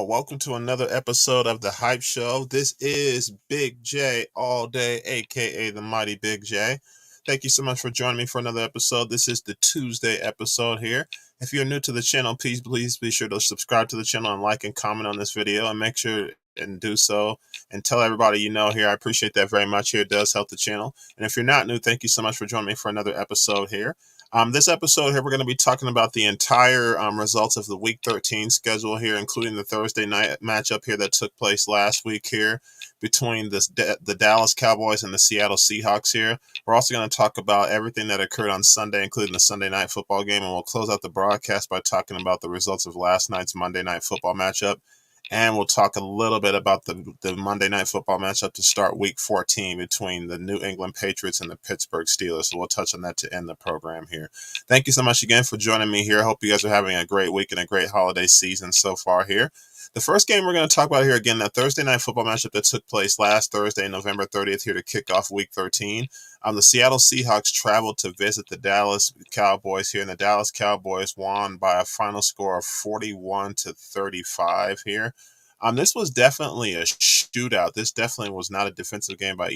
Welcome to another episode of The Hype Show. This is Big J all day, aka the Mighty Big J. Thank you so much for joining me for another episode. This is the Tuesday episode here. If you're new to the channel, please be sure to subscribe to the channel and like and comment on this video and make sure and do so and tell everybody you know here. I appreciate that very much here. It does help the channel. And if you're not new, thank you so much for joining me for another episode here. This episode here, we're going to be talking about the entire results of the Week 13 schedule here, including the Thursday night matchup here that took place last week here between the Dallas Cowboys and the Seattle Seahawks here. We're also going to talk about everything that occurred on Sunday, including the Sunday night football game, and we'll close out the broadcast by talking about the results of last night's Monday night football matchup. And we'll talk a little bit about the Monday night football matchup to start week 14 between the New England Patriots and the Pittsburgh Steelers. So we'll touch on that to end the program here. Thank you so much again for joining me here. I hope you guys are having a great week and a great holiday season so far here. The first game we're going to talk about here, again, that Thursday night football matchup that took place last Thursday, November 30th, here to kick off week 13. The Seattle Seahawks traveled to visit the Dallas Cowboys here, and the Dallas Cowboys won by a final score of 41-35 here. This was definitely a shootout. This definitely was not a defensive game by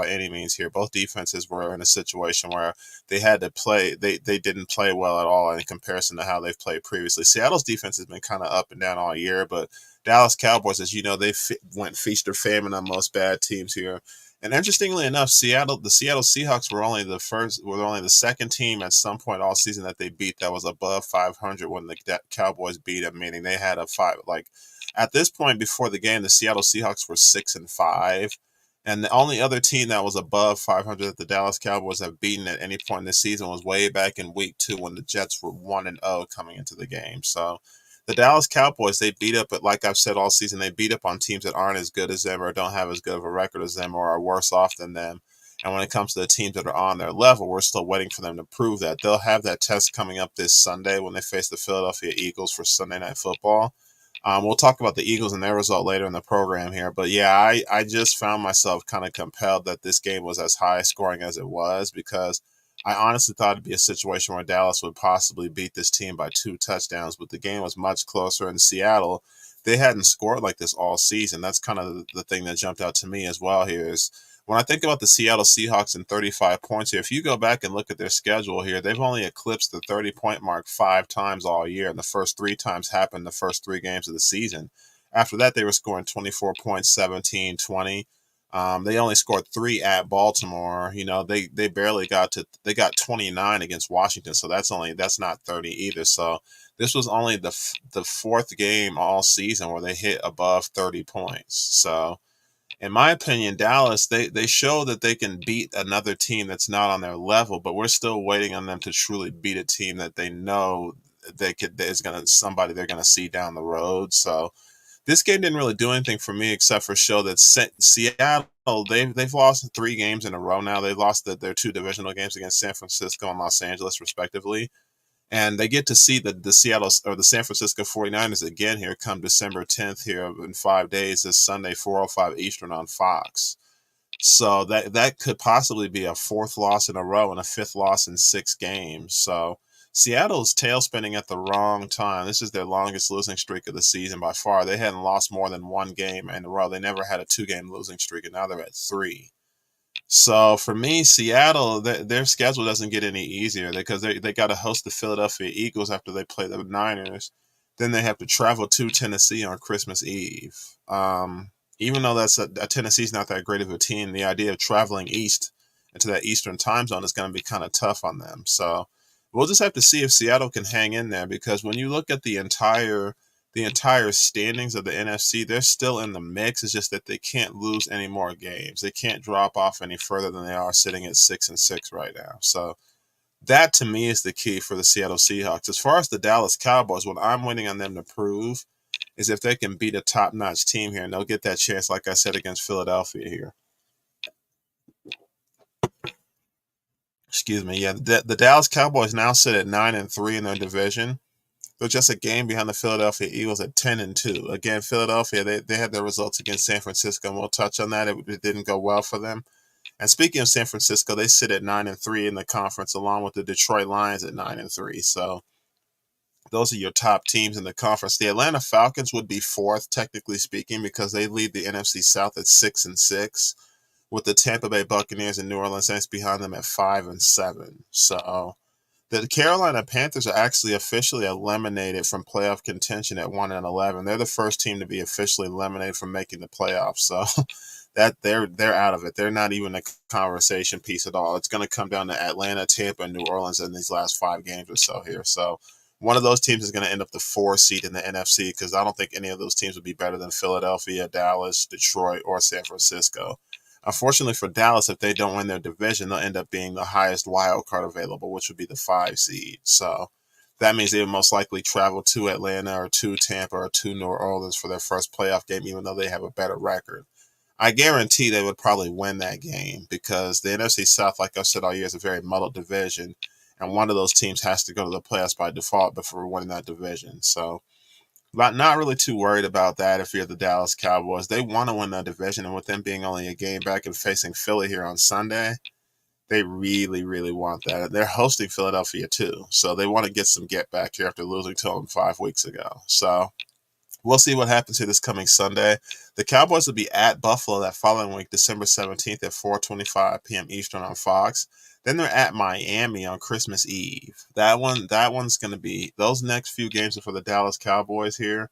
any means here. Both defenses were in a situation where they had to play. They didn't play well at all in comparison to how they've played previously. Seattle's defense has been kind of up and down all year, but Dallas Cowboys, as you know, they went feast or famine on most bad teams here. And interestingly enough, the Seattle Seahawks were only the second team at some point all season that they beat that was above 500 when the Cowboys beat them, meaning they had a at this point before the game, the Seattle Seahawks were 6-5. And the only other team that was above 500 that the Dallas Cowboys have beaten at any point in this season was way back in week 2 when the Jets were 1-0 coming into the game. So the Dallas Cowboys, they beat up, but like I've said all season, they beat up on teams that aren't as good as them or don't have as good of a record as them or are worse off than them. And when it comes to the teams that are on their level, we're still waiting for them to prove that. They'll have that test coming up this Sunday when they face the Philadelphia Eagles for Sunday Night Football. We'll talk about the Eagles and their result later in the program here. But yeah, I just found myself kind of compelled that this game was as high scoring as it was because I honestly thought it'd be a situation where Dallas would possibly beat this team by 2 touchdowns, but the game was much closer. In Seattle, they hadn't scored like this all season. That's kind of the thing that jumped out to me as well here is when I think about the Seattle Seahawks and 35 points here, if you go back and look at their schedule here, they've only eclipsed the 30-point mark 5 times all year, and the first 3 times happened the first 3 games of the season. After that, they were scoring 24 points, 17, 20. They only scored 3 at Baltimore. You know, they barely they got 29 against Washington, so that's not 30 either. So this was only the 4th game all season where they hit above 30 points. So in my opinion, Dallas, they show that they can beat another team that's not on their level, but we're still waiting on them to truly beat a team that they know somebody they're gonna see down the road. So this game didn't really do anything for me except for show that Seattle they've lost 3 games in a row now. They lost their 2 divisional games against San Francisco and Los Angeles respectively. And they get to see the Seattle or the San Francisco 49ers again here come December 10th here in 5 days this Sunday 4:05 Eastern on Fox. So that could possibly be a 4th loss in a row and a 5th loss in 6 games. So Seattle's tail spinning at the wrong time. This is their longest losing streak of the season by far. They hadn't lost more than 1 game in a row. They never had a 2-game losing streak, and now they're at 3. So for me, Seattle, their schedule doesn't get any easier because they got to host the Philadelphia Eagles after they play the Niners. Then they have to travel to Tennessee on Christmas Eve. Even though Tennessee's not that great of a team, the idea of traveling east into that Eastern time zone is going to be kind of tough on them. So we'll just have to see if Seattle can hang in there because when you look at the entire standings of the NFC, they're still in the mix. It's just that they can't lose any more games. They can't drop off any further than they are sitting at 6-6 right now. So that to me is the key for the Seattle Seahawks. As far as the Dallas Cowboys, what I'm waiting on them to prove is if they can beat a top-notch team here, and they'll get that chance, like I said, against Philadelphia here. Excuse me. Yeah, the Dallas Cowboys now sit at 9-3 in their division. They're just a game behind the Philadelphia Eagles at 10-2. Again, Philadelphia, they had their results against San Francisco, and we'll touch on that. It didn't go well for them. And speaking of San Francisco, they sit at 9-3 in the conference, along with the Detroit Lions at 9-3. So Those are your top teams in the conference. The Atlanta Falcons would be fourth, technically speaking, because they lead the NFC South at 6-6, with the Tampa Bay Buccaneers and New Orleans Saints behind them at 5-7. So the Carolina Panthers are actually officially eliminated from playoff contention at 1-11. They're the first team to be officially eliminated from making the playoffs. So that they're out of it. They're not even a conversation piece at all. It's going to come down to Atlanta, Tampa, and New Orleans in these last 5 games or so here. So one of those teams is going to end up the 4 seed in the NFC, because I don't think any of those teams would be better than Philadelphia, Dallas, Detroit, or San Francisco. Unfortunately for Dallas, if they don't win their division, they'll end up being the highest wild card available, which would be the 5 seed. So that means they would most likely travel to Atlanta or to Tampa or to New Orleans for their first playoff game, even though they have a better record. I guarantee they would probably win that game, because the NFC South, like I've said all year, is a very muddled division, and one of those teams has to go to the playoffs by default before winning that division. So not really too worried about that if you're the Dallas Cowboys. They want to win that division, and with them being only a game back and facing Philly here on Sunday, they really, really want that. They're hosting Philadelphia too, so they want to get some get back here after losing to them 5 weeks ago. So we'll see what happens here this coming Sunday. The Cowboys will be at Buffalo that following week, December 17th at 4:25 p.m. Eastern on Fox. Then they're at Miami on Christmas Eve. That one's going to be, those next few games are for the Dallas Cowboys here.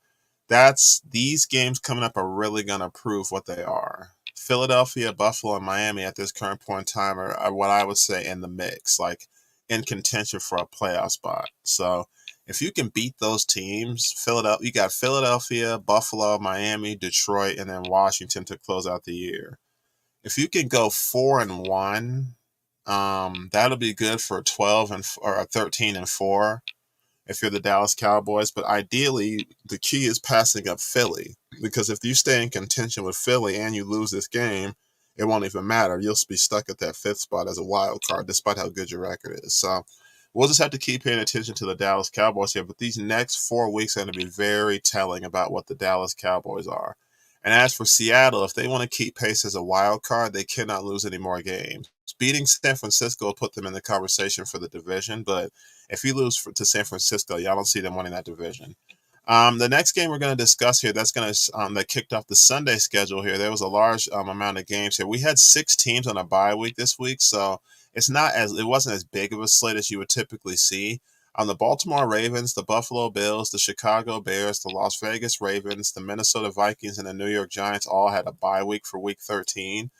These games coming up are really going to prove what they are. Philadelphia, Buffalo, and Miami at this current point in time are what I would say in the mix, like in contention for a playoff spot. So if you can beat those teams, you got Philadelphia, Buffalo, Miami, Detroit, and then Washington to close out the year. If you can go 4-1, that'll be good for 13-4 if you're the Dallas Cowboys. But ideally, the key is passing up Philly, because if you stay in contention with Philly and you lose this game, it won't even matter. You'll be stuck at that 5th spot as a wild card, despite how good your record is. So we'll just have to keep paying attention to the Dallas Cowboys here. But these next 4 weeks are going to be very telling about what the Dallas Cowboys are. And as for Seattle, if they want to keep pace as a wild card, they cannot lose any more games. Beating San Francisco will put them in the conversation for the division, but if you lose to San Francisco, y'all don't see them winning that division. The next game we're going to discuss here, that kicked off the Sunday schedule here. There was a large amount of games here. We had 6 teams on a bye week this week, so it wasn't as big of a slate as you would typically see. The Baltimore Ravens, the Buffalo Bills, the Chicago Bears, the Las Vegas Ravens, the Minnesota Vikings, and the New York Giants all had a bye week for Week 13.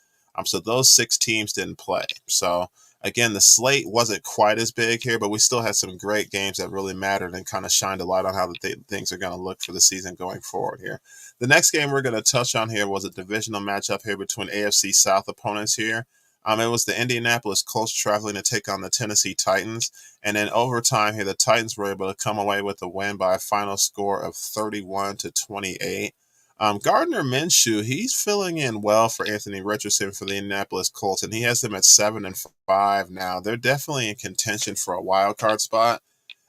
So those 6 teams didn't play. So again, the slate wasn't quite as big here, but we still had some great games that really mattered and kind of shined a light on how things are going to look for the season going forward here. The next game we're going to touch on here was a divisional matchup here between AFC South opponents here. It was the Indianapolis Colts traveling to take on the Tennessee Titans. And in overtime here, the Titans were able to come away with a win by a final score of 31-28. Gardner Minshew, he's filling in well for Anthony Richardson for the Indianapolis Colts, and he has them at 7-5 now. They're definitely in contention for a wild card spot.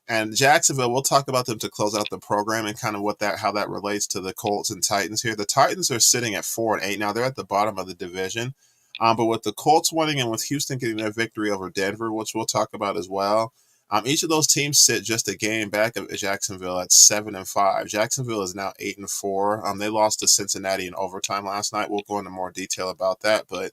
And Jacksonville, we'll talk about them to close out the program and kind of how that relates to the Colts and Titans here. The Titans are sitting at 4-8 now. They're at the bottom of the division. But with the Colts winning and with Houston getting their victory over Denver, which we'll talk about as well, each of those teams sit just a game back of Jacksonville at 7-5. Jacksonville is now 8-4. They lost to Cincinnati in overtime last night. We'll go into more detail about that. But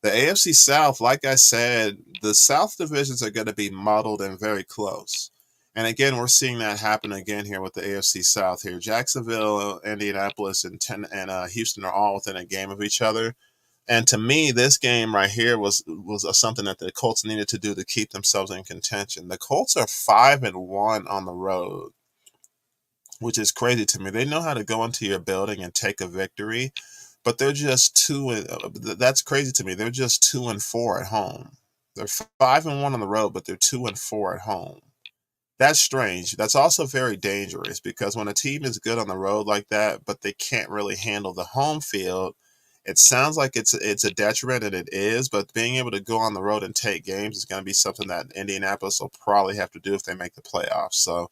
the AFC South, like I said, the South divisions are going to be muddled and very close. And again, we're seeing that happen again here with the AFC South here. Jacksonville, Indianapolis, and Houston are all within a game of each other. And to me, this game right here was something that the Colts needed to do to keep themselves in contention. The Colts are 5-1 on the road, which is crazy to me. They know how to go into your building and take a victory, but they're just that's crazy to me. They're just 2-4 at home. They're 5-1 on the road, but they're 2-4 at home. That's strange. That's also very dangerous, because when a team is good on the road like that, but they can't really handle the home field, it sounds like it's a detriment, and it is, but being able to go on the road and take games is going to be something that Indianapolis will probably have to do if they make the playoffs. So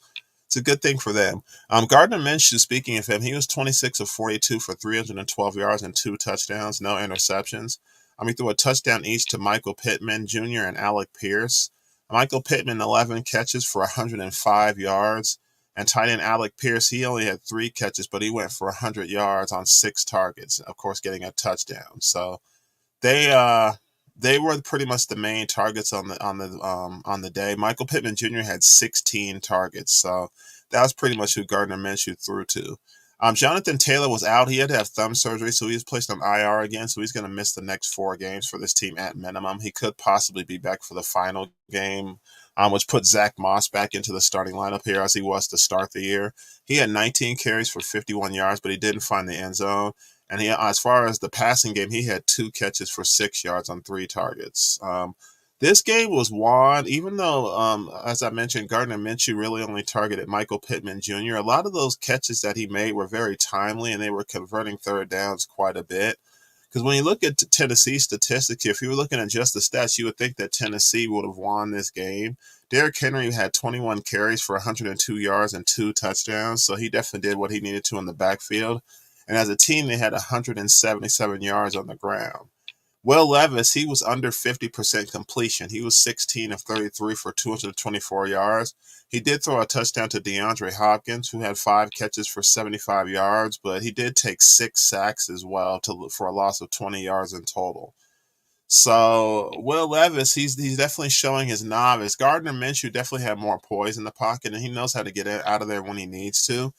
it's a good thing for them. Gardner Minshew, speaking of him, he was 26 of 42 for 312 yards and 2 touchdowns, no interceptions. He threw a touchdown each to Michael Pittman Jr. and Alec Pierce. Michael Pittman, 11 catches for 105 yards. And tight end Alec Pierce, he only had 3 catches, but he went for 100 yards on 6 targets, of course, getting a touchdown. So they they were pretty much the main targets on the day. Michael Pittman Jr. had 16 targets, so that was pretty much who Gardner Minshew threw to. Jonathan Taylor was out. He had to have thumb surgery, so he was placed on IR again. So he's going to miss the next 4 games for this team at minimum. He could possibly be back for the final game, which put Zach Moss back into the starting lineup here as he was to start the year. He had 19 carries for 51 yards, but he didn't find the end zone. And he, as far as the passing game, he had 2 catches for 6 yards on 3 targets. This game was won, even though, as I mentioned, Gardner Minshew really only targeted Michael Pittman Jr. A lot of those catches that he made were very timely, and they were converting third downs quite a bit. Because when you look at Tennessee statistics, if you were looking at just the stats, you would think that Tennessee would have won this game. Derrick Henry had 21 carries for 102 yards and 2 touchdowns, so he definitely did what he needed to in the backfield. And as a team, they had 177 yards on the ground. Will Levis, he was under 50% completion. He was 16 of 33 for 224 yards. He did throw a touchdown to DeAndre Hopkins, who had 5 catches for 75 yards, but he did take 6 sacks as well for a loss of 20 yards in total. So Will Levis, he's definitely showing his novice. Gardner Minshew definitely had more poise in the pocket, and he knows how to get out of there when he needs to.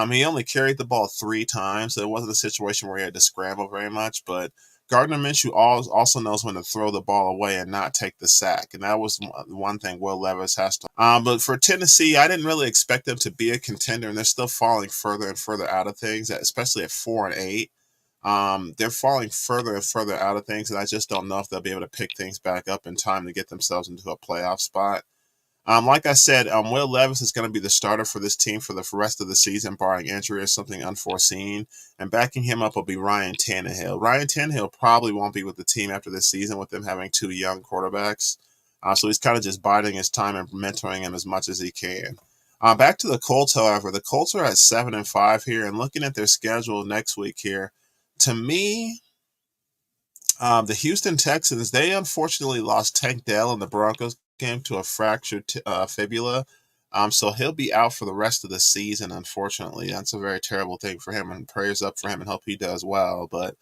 He only carried the ball 3 times, so it wasn't a situation where he had to scramble very much, but Gardner Minshew also knows when to throw the ball away and not take the sack, and that was one thing Will Levis has to. But for Tennessee, I didn't really expect them to be a contender, and they're still falling further and further out of things, especially at 4-8. They're falling further and further out of things, and I just don't know if they'll be able to pick things back up in time to get themselves into a playoff spot. Like I said, Will Levis is going to be the starter for this team for the rest of the season, barring injury or something unforeseen. And backing him up will be Ryan Tannehill. Ryan Tannehill probably won't be with the team after this season with them having 2 young quarterbacks. So he's kind of just biding his time and mentoring him as much as he can. Back to the Colts, however. The Colts are at 7-5 here, and looking at their schedule next week here, to me, the Houston Texans, they unfortunately lost Tank Dell in the Broncos game to a fractured fibula. So he'll be out for the rest of the season, unfortunately. That's a very terrible thing for him, and prayers up for him and hope he does well. But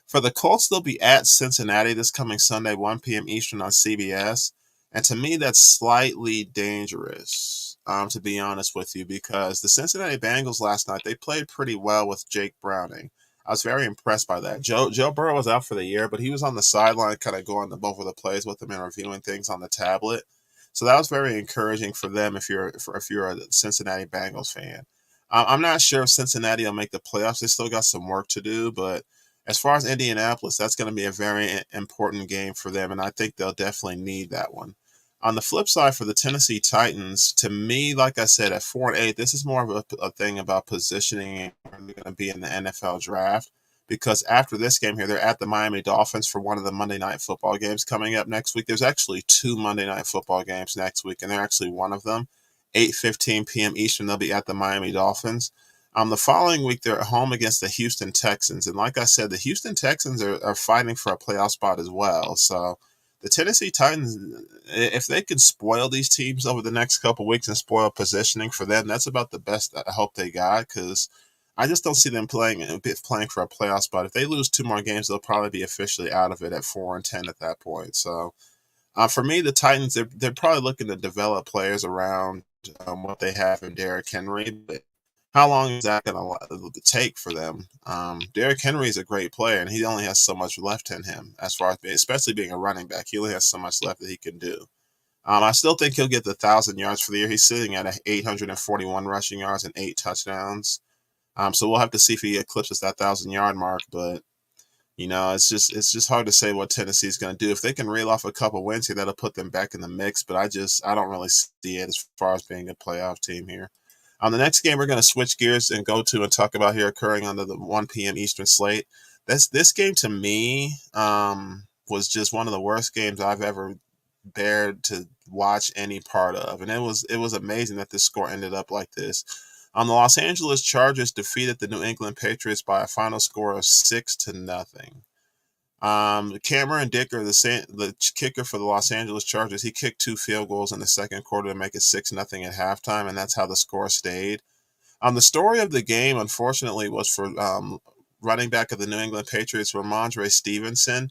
for the Colts, they'll be at Cincinnati this coming Sunday, 1 p.m. Eastern on CBS. And to me, that's slightly dangerous, to be honest with you, because the Cincinnati Bengals last night, they played pretty well with Jake Browning. I was very impressed by that. Joe Burrow was out for the year, but he was on the sideline kind of going over the plays with them and reviewing things on the tablet. So that was very encouraging for them if you're a Cincinnati Bengals fan. I'm not sure if Cincinnati will make the playoffs. They still got some work to do, but as far as Indianapolis, that's going to be a very important game for them, and I think they'll definitely need that one. On the flip side, for the Tennessee Titans, to me, like I said, at 4-8, this is more of a thing about positioning and where they're going to be in the NFL draft. Because after this game here, they're at the Miami Dolphins for one of the Monday Night Football games coming up next week. There's actually 2 Monday Night Football games next week, and they're actually one of them. 8:15 p.m. Eastern, they'll be at the Miami Dolphins. The following week, they're at home against the Houston Texans. And like I said, the Houston Texans are fighting for a playoff spot as well. So the Tennessee Titans, if they can spoil these teams over the next couple weeks and spoil positioning for them, that's about the best I hope they got, because I just don't see them playing for a playoff spot. If they lose 2 more games, they'll probably be officially out of it at 4-10 at that point. So for me, the Titans, they're probably looking to develop players around what they have in Derrick Henry, but how long is that going to take for them? Derrick Henry is a great player, and he only has so much left in him, as far as especially being a running back. He only has so much left that he can do. I still think he'll get the 1,000 yards for the year. He's sitting at 841 rushing yards and 8 touchdowns. So we'll have to see if he eclipses that 1,000-yard mark. But it's just hard to say what Tennessee's going to do. If they can reel off a couple wins here, that'll put them back in the mix. But I don't really see it as far as being a playoff team here. On the next game, we're going to switch gears and go to and talk about here occurring under the 1 p.m. Eastern slate. This game to me was just one of the worst games I've ever bared to watch any part of, and it was amazing that this score ended up like this. The Los Angeles Chargers defeated the New England Patriots by a final score of 6-0. Cameron Dicker, the kicker for the Los Angeles Chargers, he kicked 2 field goals in the second quarter to make it 6-0 at halftime, and that's how the score stayed. The story of the game, unfortunately, was for running back of the New England Patriots, Ramondre Stevenson.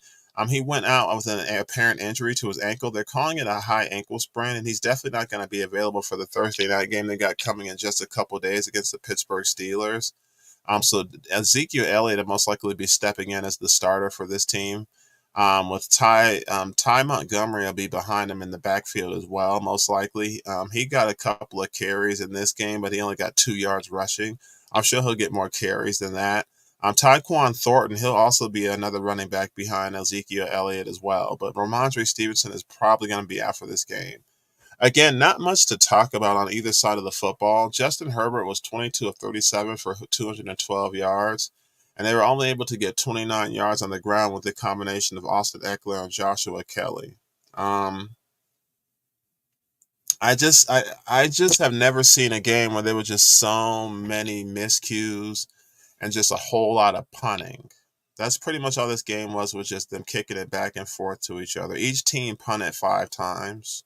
He went out with an apparent injury to his ankle. They're calling it a high ankle sprain, and he's definitely not going to be available for the Thursday night game they got coming in just a couple days against the Pittsburgh Steelers. So Ezekiel Elliott will most likely be stepping in as the starter for this team. With Ty Montgomery will be behind him in the backfield as well, most likely. He got a couple of carries in this game, but he only got 2 yards rushing. I'm sure he'll get more carries than that. Tyquan Thornton, he'll also be another running back behind Ezekiel Elliott as well. But Ramondre Stevenson is probably going to be out for this game. Again, not much to talk about on either side of the football. Justin Herbert was 22 of 37 for 212 yards, and they were only able to get 29 yards on the ground with the combination of Austin Eckler and Joshua Kelly. Um, I just have never seen a game where there were just so many miscues and just a whole lot of punting. That's pretty much all this game was just them kicking it back and forth to each other. Each team punted 5 times.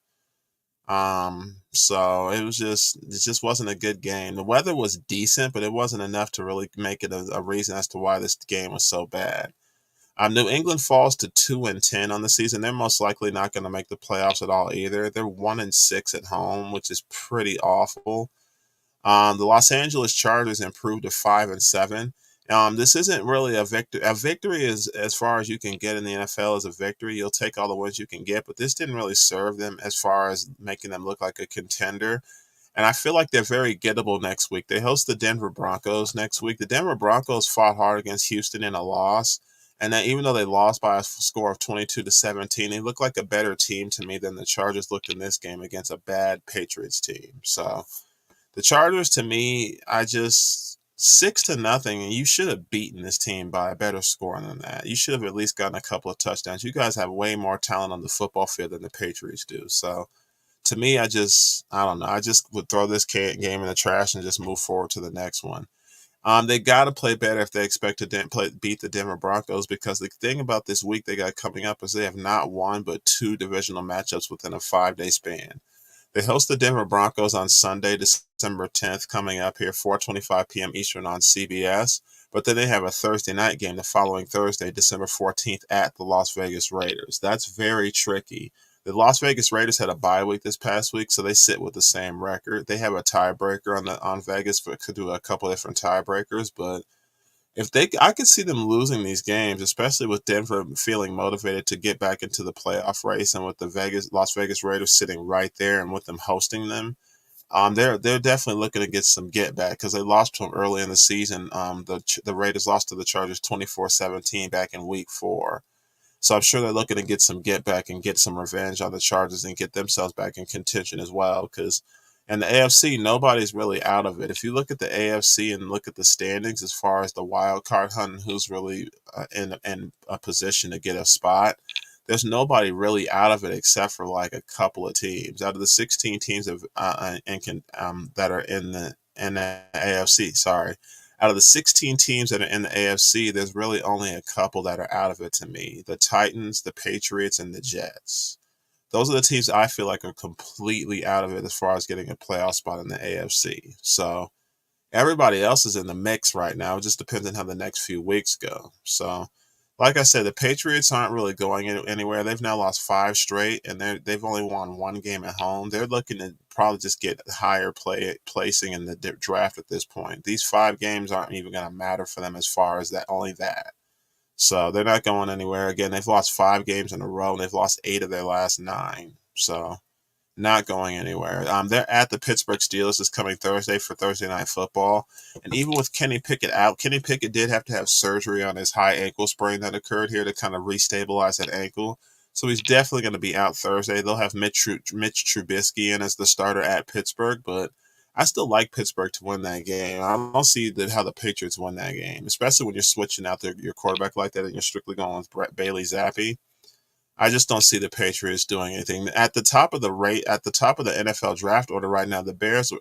So it just wasn't a good game. The weather was decent, but it wasn't enough to really make it a reason as to why this game was so bad. New England falls to 2-10 on the season. They're most likely not going to make the playoffs at all either. They're 1-6 at home, which is pretty awful. The Los Angeles Chargers improved to 5-7. This isn't really a victory. A victory is as far as you can get in the NFL is a victory. You'll take all the wins you can get, but this didn't really serve them as far as making them look like a contender. And I feel like they're very gettable next week. They host the Denver Broncos next week. The Denver Broncos fought hard against Houston in a loss. And that even though they lost by a score of 22-17, they look like a better team to me than the Chargers looked in this game against a bad Patriots team. So the Chargers, to me, I just 6-0, and you should have beaten this team by a better score than that. You should have at least gotten a couple of touchdowns. You guys have way more talent on the football field than the Patriots do. So to me, I don't know. I just would throw this game in the trash and just move forward to the next one. They got to play better if they expect to beat the Denver Broncos, because the thing about this week they got coming up is they have not one but two divisional matchups within a 5-day span. They host the Denver Broncos on Sunday, December 10th, coming up here, 4:25 p.m. Eastern on CBS. But then they have a Thursday night game the following Thursday, December 14th, at the Las Vegas Raiders. That's very tricky. The Las Vegas Raiders had a bye week this past week, so they sit with the same record. They have a tiebreaker on Vegas, but could do a couple different tiebreakers. But I could see them losing these games, especially with Denver feeling motivated to get back into the playoff race, and with the Las Vegas Raiders sitting right there, and with them hosting them. They're definitely looking to get some get back because they lost to them early in the season. The Raiders lost to the Chargers 24-17 back in Week 4. So I'm sure they're looking to get some get back and get some revenge on the Chargers and get themselves back in contention as well. Because in the AFC, nobody's really out of it. If you look at the AFC and look at the standings as far as the wild card hunt and who's really in a position to get a spot, there's nobody really out of it except for like a couple of teams. Out of the 16 teams that are in the AFC, sorry, out of the 16 teams that are in the AFC, there's really only a couple that are out of it to me. The Titans, the Patriots, and the Jets. Those are the teams I feel like are completely out of it as far as getting a playoff spot in the AFC. So everybody else is in the mix right now. It just depends on how the next few weeks go. So, like I said, the Patriots aren't really going anywhere. They've now lost 5 straight, and they've only won 1 game at home. They're looking to probably just get higher placing in the draft at this point. These 5 games aren't even going to matter for them as far as that. Only that. So they're not going anywhere. Again, they've lost 5 games in a row, and they've lost 8 of their last 9. So not going anywhere. They're at the Pittsburgh Steelers this coming Thursday for Thursday Night Football. And even with Kenny Pickett out, Kenny Pickett did have to have surgery on his high ankle sprain that occurred here to kind of restabilize that ankle. So he's definitely going to be out Thursday. They'll have Mitch Trubisky in as the starter at Pittsburgh, but I still like Pittsburgh to win that game. I don't see how the Patriots win that game, especially when you're switching out your quarterback like that and you're strictly going with Bailey Zappi. I just don't see the Patriots doing anything. At the top of the NFL draft order right now, the Bears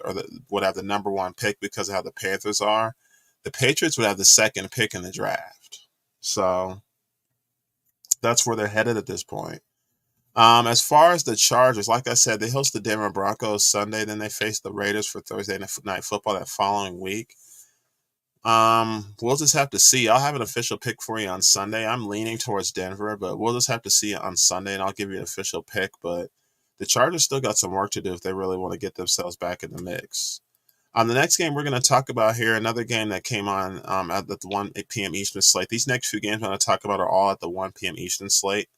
would have the number 1 pick because of how the Panthers are. The Patriots would have the 2nd pick in the draft. So That's where they're headed at this point. As far as the Chargers, like I said, they host the Denver Broncos Sunday, then they face the Raiders for Thursday night football that following week. We'll just have to see. I'll have an official pick for you on Sunday. I'm leaning towards Denver, but we'll just have to see on Sunday, and I'll give you an official pick. But the Chargers still got some work to do if they really want to get themselves back in the mix. The next game we're going to talk about here, another game that came on at the 1 p.m. Eastern slate. These next few games I'm going to talk about are all at the 1 p.m. Eastern slate.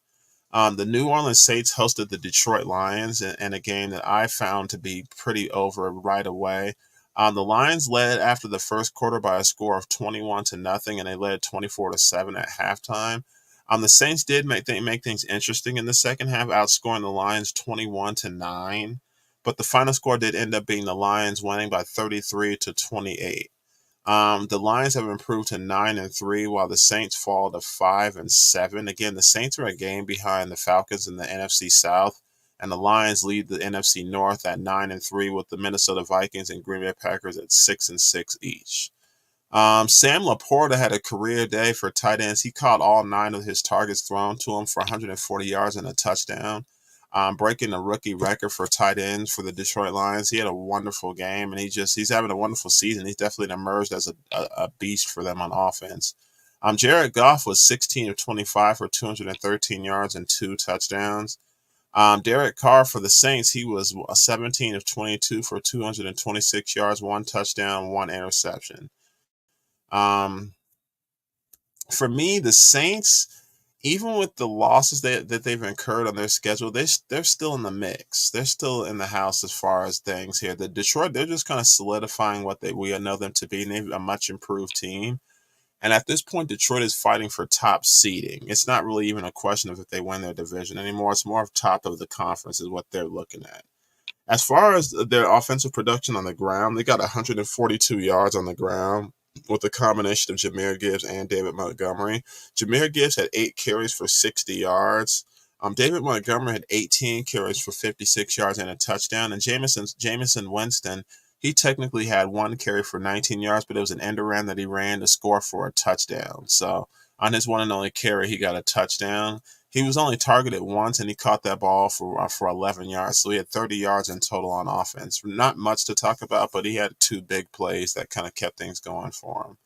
The New Orleans Saints hosted the Detroit Lions in a game that I found to be pretty over right away. The Lions led after the first quarter by a score of 21-0, and they led 24-7 at halftime. The Saints did make things interesting in the second half, outscoring the Lions 21-9, but the final score did end up being the Lions winning by 33-28. The Lions have improved to 9-3, while the Saints fall to 5-7. Again, the Saints are a game behind the Falcons in the NFC South, and the Lions lead the NFC North at 9-3, with the Minnesota Vikings and Green Bay Packers at 6-6 each. Sam Laporta had a career day for tight ends. He caught all 9 of his targets thrown to him for 140 yards and a touchdown, breaking the rookie record for tight ends for the Detroit Lions. He had a wonderful game, and he's having a wonderful season. He's definitely emerged as a beast for them on offense. Jared Goff was 16 of 25 for 213 yards and 2 touchdowns. Derek Carr for the Saints, he was 17 of 22 for 226 yards, 1 touchdown, 1 interception. For me, the Saints, even with the losses that they've incurred on their schedule, they're still in the mix. They're still in the house as far as things here. The Detroit, they're just kind of solidifying what we know them to be, and they're a much improved team. And at this point, Detroit is fighting for top seeding. It's not really even a question of if they win their division anymore. It's more of top of the conference is what they're looking at. As far as their offensive production on the ground, they got 142 yards on the ground with a combination of Jahmyr Gibbs and David Montgomery. Jahmyr Gibbs had 8 carries for 60 yards. David Montgomery had 18 carries for 56 yards and a touchdown. And Jameson Winston, he technically had 1 carry for 19 yards, but it was an end around that he ran to score for a touchdown. So on his one and only carry, he got a touchdown. He was only targeted once, and he caught that ball for 11 yards. So he had 30 yards in total on offense. Not much to talk about, but he had 2 big plays that kind of kept things going for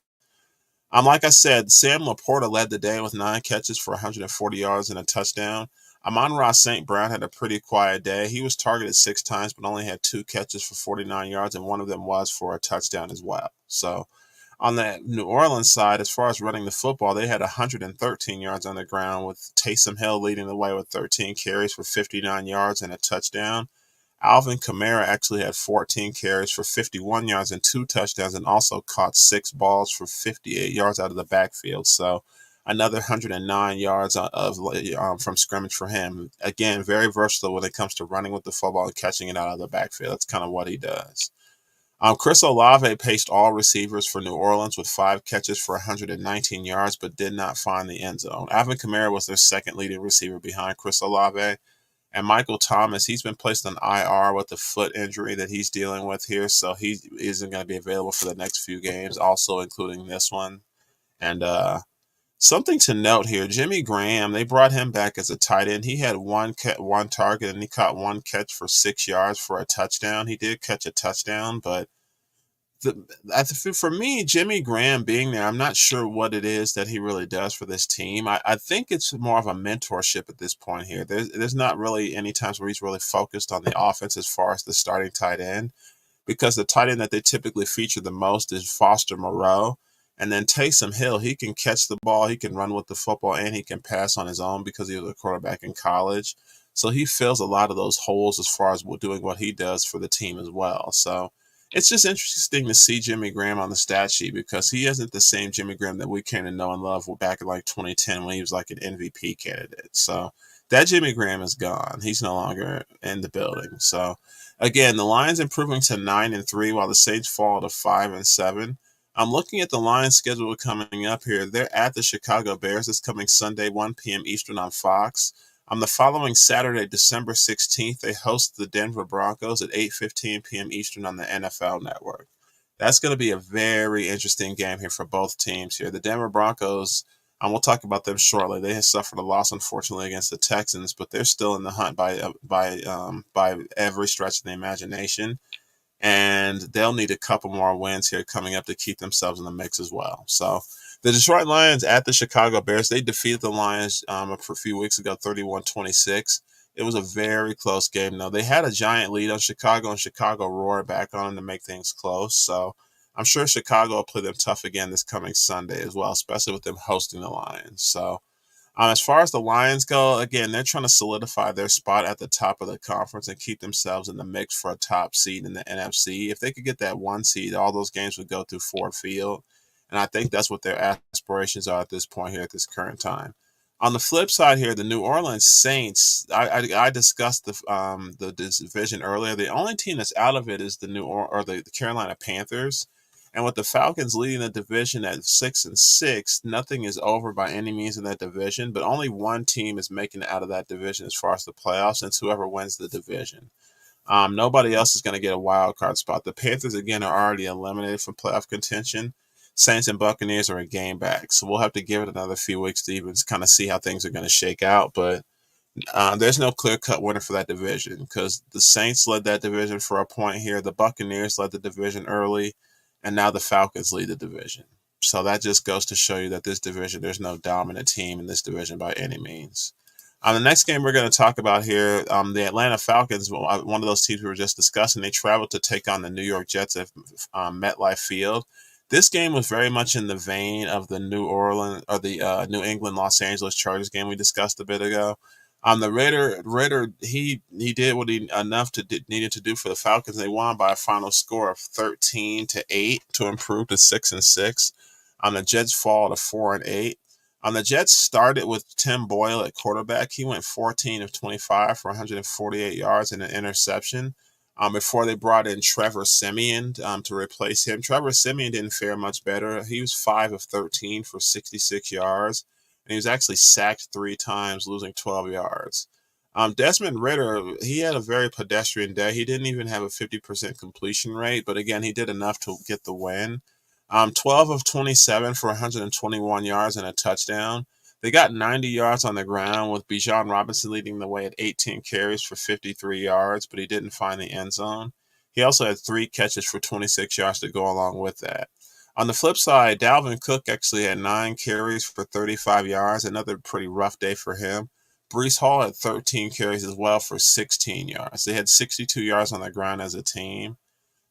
him. Like I said, Sam Laporta led the day with 9 catches for 140 yards and a touchdown. Amon-Ra St. Brown had a pretty quiet day. He was targeted 6 times, but only had 2 catches for 49 yards, and one of them was for a touchdown as well. So on the New Orleans side, as far as running the football, they had 113 yards on the ground, with Taysom Hill leading the way with 13 carries for 59 yards and a touchdown. Alvin Kamara actually had 14 carries for 51 yards and 2 touchdowns, and also caught 6 balls for 58 yards out of the backfield. So another 109 yards from scrimmage for him. Again, very versatile when it comes to running with the football and catching it out of the backfield. That's kind of what he does. Chris Olave paced all receivers for New Orleans with 5 catches for 119 yards, but did not find the end zone. Alvin Kamara was their second leading receiver behind Chris Olave. And Michael Thomas, he's been placed on IR with the foot injury that he's dealing with here, so he isn't going to be available for the next few games, also including this one. And something to note here, Jimmy Graham, they brought him back as a tight end. He had one target, and he caught 1 catch for 6 yards for a touchdown. He did catch a touchdown, but for me, Jimmy Graham being there, I'm not sure what it is that he really does for this team. I think it's more of a mentorship at this point here. There's not really any times where he's really focused on the offense as far as the starting tight end, because the tight end that they typically feature the most is Foster Moreau. And then Taysom Hill, he can catch the ball, he can run with the football, and he can pass on his own because he was a quarterback in college. So he fills a lot of those holes as far as doing what he does for the team as well. So it's just interesting to see Jimmy Graham on the stat sheet, because he isn't the same Jimmy Graham that we came to know and love back in like 2010 when he was like an MVP candidate. So that Jimmy Graham is gone. He's no longer in the building. So again, the Lions improving to 9-3, while the Saints fall to 5-7. I'm looking at the Lions schedule coming up here. They're at the Chicago Bears this coming Sunday, 1 p.m. Eastern on Fox. On the following Saturday, December 16th, they host the Denver Broncos at 8:15 p.m. Eastern on the NFL Network. That's going to be a very interesting game here for both teams here. The Denver Broncos, We'll talk about them shortly. They have suffered a loss, unfortunately, against the Texans, but they're still in the hunt by every stretch of the imagination, and they'll need a couple more wins here coming up to keep themselves in the mix as well. So the Detroit Lions at the Chicago Bears, they defeated the Lions a few weeks ago, 31-26. It was a very close game, though. They had a giant lead on Chicago, and Chicago roared back on them to make things close. So I'm sure Chicago will play them tough again this coming Sunday as well, especially with them hosting the Lions. So as far as the Lions go, again, they're trying to solidify their spot at the top of the conference and keep themselves in the mix for a top seed in the NFC. If they could get that one seed, all those games would go through Ford Field. And I think that's what their aspirations are at this point here at this current time. On the flip side here, the New Orleans Saints. I discussed the division earlier. The only team that's out of it is the Carolina Panthers. And with the Falcons leading the division at 6-6, nothing is over by any means in that division. But only one team is making it out of that division as far as the playoffs, and it's whoever wins the division. Nobody else is going to get a wild card spot. The Panthers again are already eliminated from playoff contention. Saints and Buccaneers are a game back, so we'll have to give it another few weeks to even kind of see how things are going to shake out. But there's no clear-cut winner for that division because the Saints led that division for a point here. The Buccaneers led the division early, and now the Falcons lead the division. So that just goes to show you that this division, there's no dominant team in this division by any means. The next game we're going to talk about here, the Atlanta Falcons, one of those teams we were just discussing, they traveled to take on the New York Jets at MetLife Field. This game was very much in the vein of the New England Los Angeles Chargers game we discussed a bit ago. The Ritter he did what he needed to do for the Falcons. They won by a final score of 13-8 to improve to 6-6. The Jets fall to 4-8. The Jets started with Tim Boyle at quarterback. He went 14 of 25 for 148 yards and an interception. Before they brought in Trevor Siemian to replace him. Trevor Siemian didn't fare much better. He was 5 of 13 for 66 yards, and he was actually sacked 3 times, losing 12 yards. Desmond Ritter, he had a very pedestrian day. He didn't even have a 50% completion rate, but again, he did enough to get the win. 12 of 27 for 121 yards and a touchdown. They got 90 yards on the ground with Bijan Robinson leading the way at 18 carries for 53 yards, but he didn't find the end zone. He also had 3 catches for 26 yards to go along with that. On the flip side, Dalvin Cook actually had 9 carries for 35 yards, another pretty rough day for him. Breece Hall had 13 carries as well for 16 yards. They had 62 yards on the ground as a team.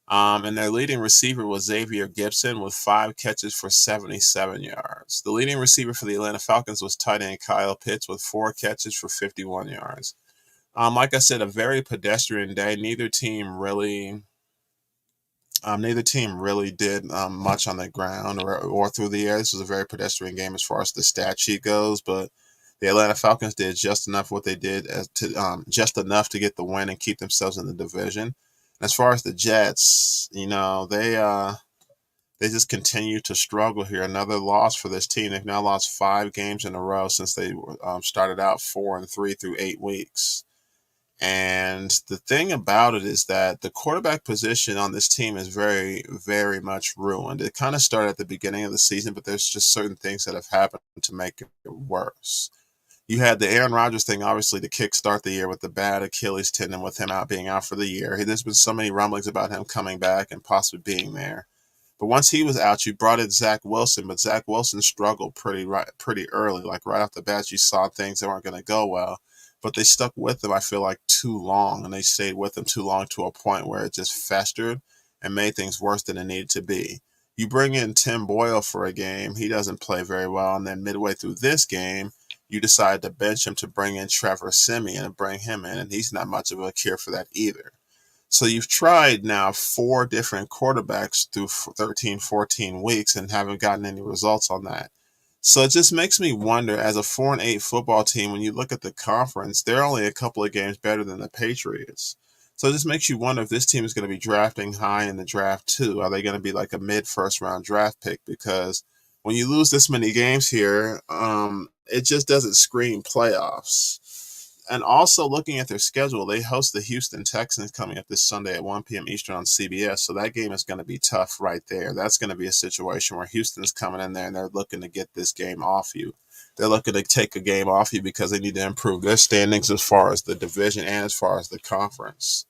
And their leading receiver was Xavier Gibson with 5 catches for 77 yards. The leading receiver for the Atlanta Falcons was tight end Kyle Pitts with 4 catches for 51 yards. Like I said, a very pedestrian day. Neither team really did much on the ground or through the air. This was a very pedestrian game as far as the stat sheet goes, but the Atlanta Falcons did just enough what they did just enough to get the win and keep themselves in the division. As far as the Jets, they just continue to struggle here. Another loss for this team. They've now lost 5 games in a row since they started out 4-3 through 8 weeks. And the thing about it is that the quarterback position on this team is very, very much ruined. It kind of started at the beginning of the season, but there's just certain things that have happened to make it worse. You had the Aaron Rodgers thing, obviously, to kickstart the year with the bad Achilles tendon, with him being out for the year. There's been so many rumblings about him coming back and possibly being there. But once he was out, you brought in Zach Wilson, but Zach Wilson struggled pretty early. Like right off the bat, you saw things that weren't going to go well. But they stuck with him, I feel like, too long, and they stayed with him too long to a point where it just festered and made things worse than it needed to be. You bring in Tim Boyle for a game, he doesn't play very well, and then midway through this game, you decide to bench him to bring in Trevor Siemian and bring him in, and he's not much of a cure for that either. So you've tried now 4 different quarterbacks through 13, 14 weeks and haven't gotten any results on that. So it just makes me wonder, as a 4-8 football team, when you look at the conference, they're only a couple of games better than the Patriots. So it just makes you wonder if this team is going to be drafting high in the draft too. Are they going to be like a mid-first round draft pick? Because when you lose this many games here, it just doesn't scream playoffs. And also looking at their schedule, they host the Houston Texans coming up this Sunday at 1 p.m. Eastern on CBS. So that game is going to be tough right there. That's going to be a situation where Houston's coming in there and they're looking to get this game off you. They're looking to take a game off you because they need to improve their standings as far as the division and as far as the conference.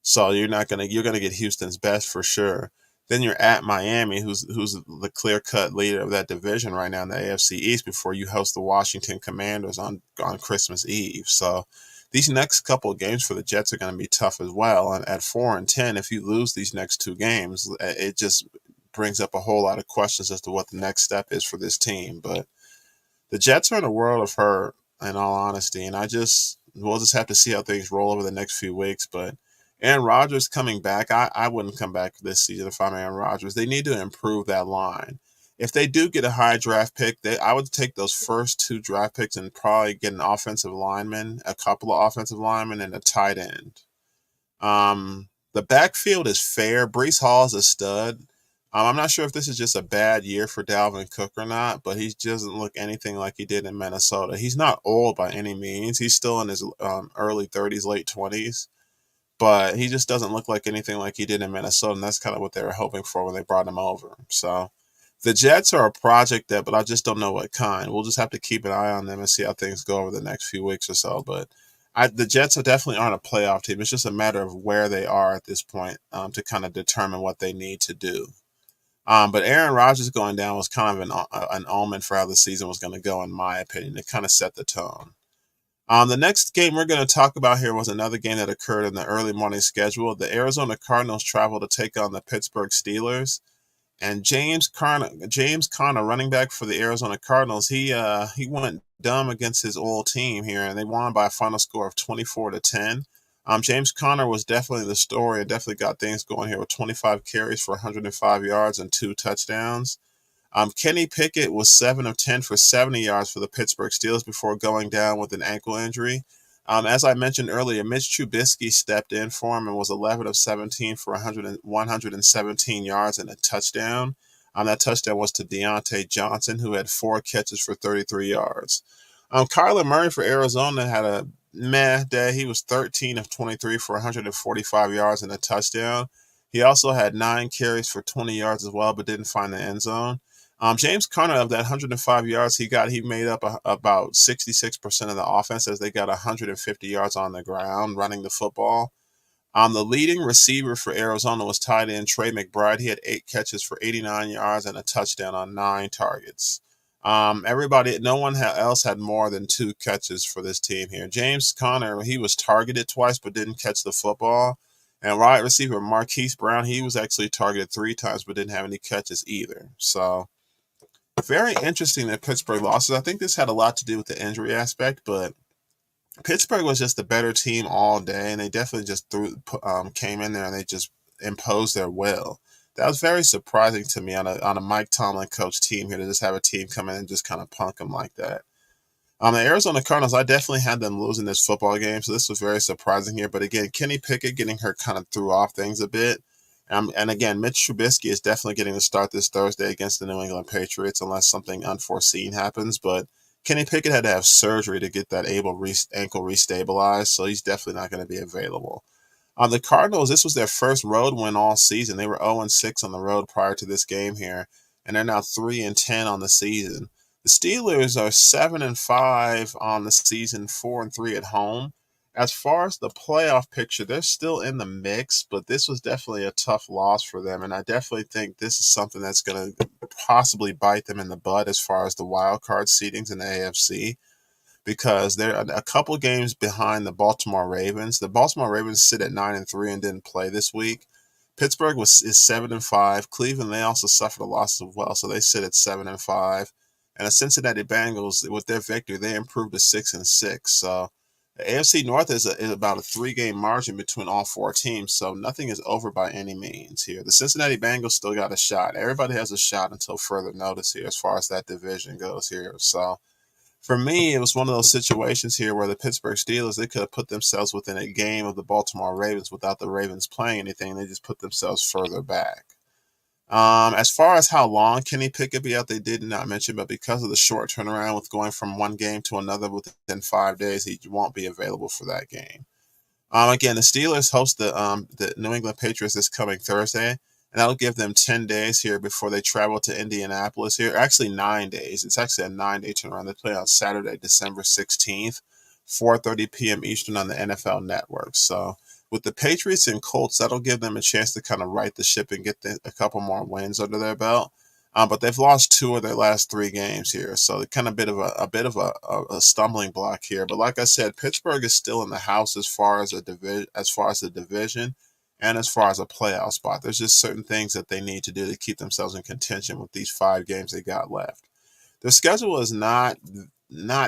So you're gonna get Houston's best for sure. Then you're at Miami, who's the clear cut leader of that division right now in the AFC East before you host the Washington Commanders on Christmas Eve. So these next couple of games for the Jets are going to be tough as well. And at 4-10, if you lose these next two games, it just brings up a whole lot of questions as to what the next step is for this team. But the Jets are in a world of hurt, in all honesty, and we'll just have to see how things roll over the next few weeks. But Aaron Rodgers coming back, I wouldn't come back this season if I'm Aaron Rodgers. They need to improve that line. If they do get a high draft pick, I would take those first two draft picks and probably get an offensive lineman, a couple of offensive linemen, and a tight end. The backfield is fair. Breece Hall is a stud. I'm not sure if this is just a bad year for Dalvin Cook or not, but he doesn't look anything like he did in Minnesota. He's not old by any means. He's still in his early 30s, late 20s, but he just doesn't look like anything like he did in Minnesota, and that's kind of what they were hoping for when they brought him over. So the Jets are a project but I just don't know what kind. We'll just have to keep an eye on them and see how things go over the next few weeks or so. But the Jets are definitely aren't a playoff team. It's just a matter of where they are at this point to kind of determine what they need to do. But Aaron Rodgers going down was kind of an omen for how the season was going to go, in my opinion. It kind of set the tone. The next game we're going to talk about here was another game that occurred in the early morning schedule. The Arizona Cardinals traveled to take on the Pittsburgh Steelers. And James Conner, running back for the Arizona Cardinals, he went dumb against his old team here, and they won by a final score of 24-10. James Conner was definitely the story and definitely got things going here with 25 carries for 105 yards and 2 touchdowns. Kenny Pickett was 7 of 10 for 70 yards for the Pittsburgh Steelers before going down with an ankle injury. As I mentioned earlier, Mitch Trubisky stepped in for him and was 11 of 17 for 117 yards and a touchdown. That touchdown was to Deontay Johnson, who had 4 catches for 33 yards. Kyler Murray for Arizona had a meh day. He was 13 of 23 for 145 yards and a touchdown. He also had 9 carries for 20 yards as well, but didn't find the end zone. James Conner, of that 105 yards he made up about 66% of the offense, as they got 150 yards on the ground running the football. The leading receiver for Arizona was tight end Trey McBride. He had 8 catches for 89 yards and a touchdown on 9 targets. No one else had more than 2 catches for this team here. James Conner, he was targeted twice but didn't catch the football. And wide receiver Marquise Brown, he was actually targeted 3 times but didn't have any catches either. So very interesting that Pittsburgh losses. I think this had a lot to do with the injury aspect, but Pittsburgh was just a better team all day, and they definitely just came in there and they just imposed their will. That was very surprising to me on a Mike Tomlin coach team here, to just have a team come in and just kind of punk them like that. The Arizona Cardinals, I definitely had them losing this football game, so this was very surprising here. But again, Kenny Pickett getting hurt kind of threw off things a bit. And again, Mitch Trubisky is definitely getting to start this Thursday against the New England Patriots unless something unforeseen happens. But Kenny Pickett had to have surgery to get that ankle restabilized, so he's definitely not going to be available. The Cardinals, this was their first road win all season. They were 0-6 on the road prior to this game here, and they're now 3-10 on the season. The Steelers are 7-5 on the season, 4-3 at home. As far as the playoff picture, they're still in the mix, but this was definitely a tough loss for them, and I definitely think this is something that's going to possibly bite them in the butt as far as the wild card seedings in the AFC, because they're a couple games behind the Baltimore Ravens. The Baltimore Ravens sit at 9-3 and didn't play this week. Pittsburgh is 7-5. Cleveland, they also suffered a loss as well, so they sit at 7-5. And the Cincinnati Bengals, with their victory, they improved to 6-6. So the AFC North is about a 3-game margin between all 4 teams, so nothing is over by any means here. The Cincinnati Bengals still got a shot. Everybody has a shot until further notice here as far as that division goes here. So for me, it was one of those situations here where the Pittsburgh Steelers, they could have put themselves within a game of the Baltimore Ravens without the Ravens playing anything. They just put themselves further back. As far as how long Kenny Pickett be out, they did not mention, but because of the short turnaround with going from one game to another within 5 days, he won't be available for that game. Again, the Steelers host the New England Patriots this coming Thursday, and that'll give them 10 days here before they travel to Indianapolis. Here, actually 9 days. It's actually a 9 day turnaround. They play on Saturday, December 16th, 4:30 p.m. Eastern on the NFL Network. So with the Patriots and Colts, that'll give them a chance to kind of right the ship and get a couple more wins under their belt. But they've lost two of their last three games here, so kind of a stumbling block here. But like I said, Pittsburgh is still in the house as far as the division, and as far as a playoff spot. There's just certain things that they need to do to keep themselves in contention with these 5 games they got left. Their schedule is not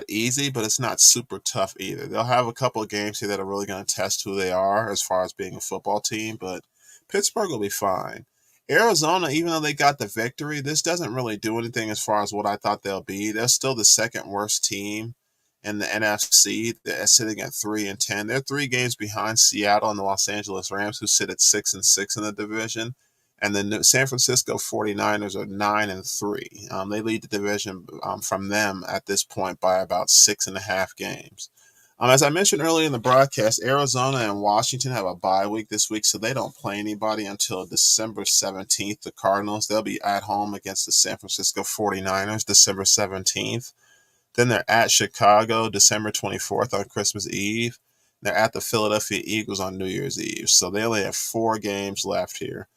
easy, but it's not super tough either. They'll have a couple of games here that are really going to test who they are as far as being a football team, but Pittsburgh will be fine. Arizona, even though they got the victory, this doesn't really do anything as far as what I thought they'll be. They're still the second worst team in the NFC. They're sitting at 3-10. They're 3 games behind Seattle and the Los Angeles Rams, who sit at 6-6 in the division. And the San Francisco 49ers are 9-3. They lead the division from them at this point by about 6.5 games. As I mentioned earlier in the broadcast, Arizona and Washington have a bye week this week, so they don't play anybody until December 17th. The Cardinals, they'll be at home against the San Francisco 49ers December 17th. Then they're at Chicago December 24th on Christmas Eve. They're at the Philadelphia Eagles on New Year's Eve. So they only have 4 games left here.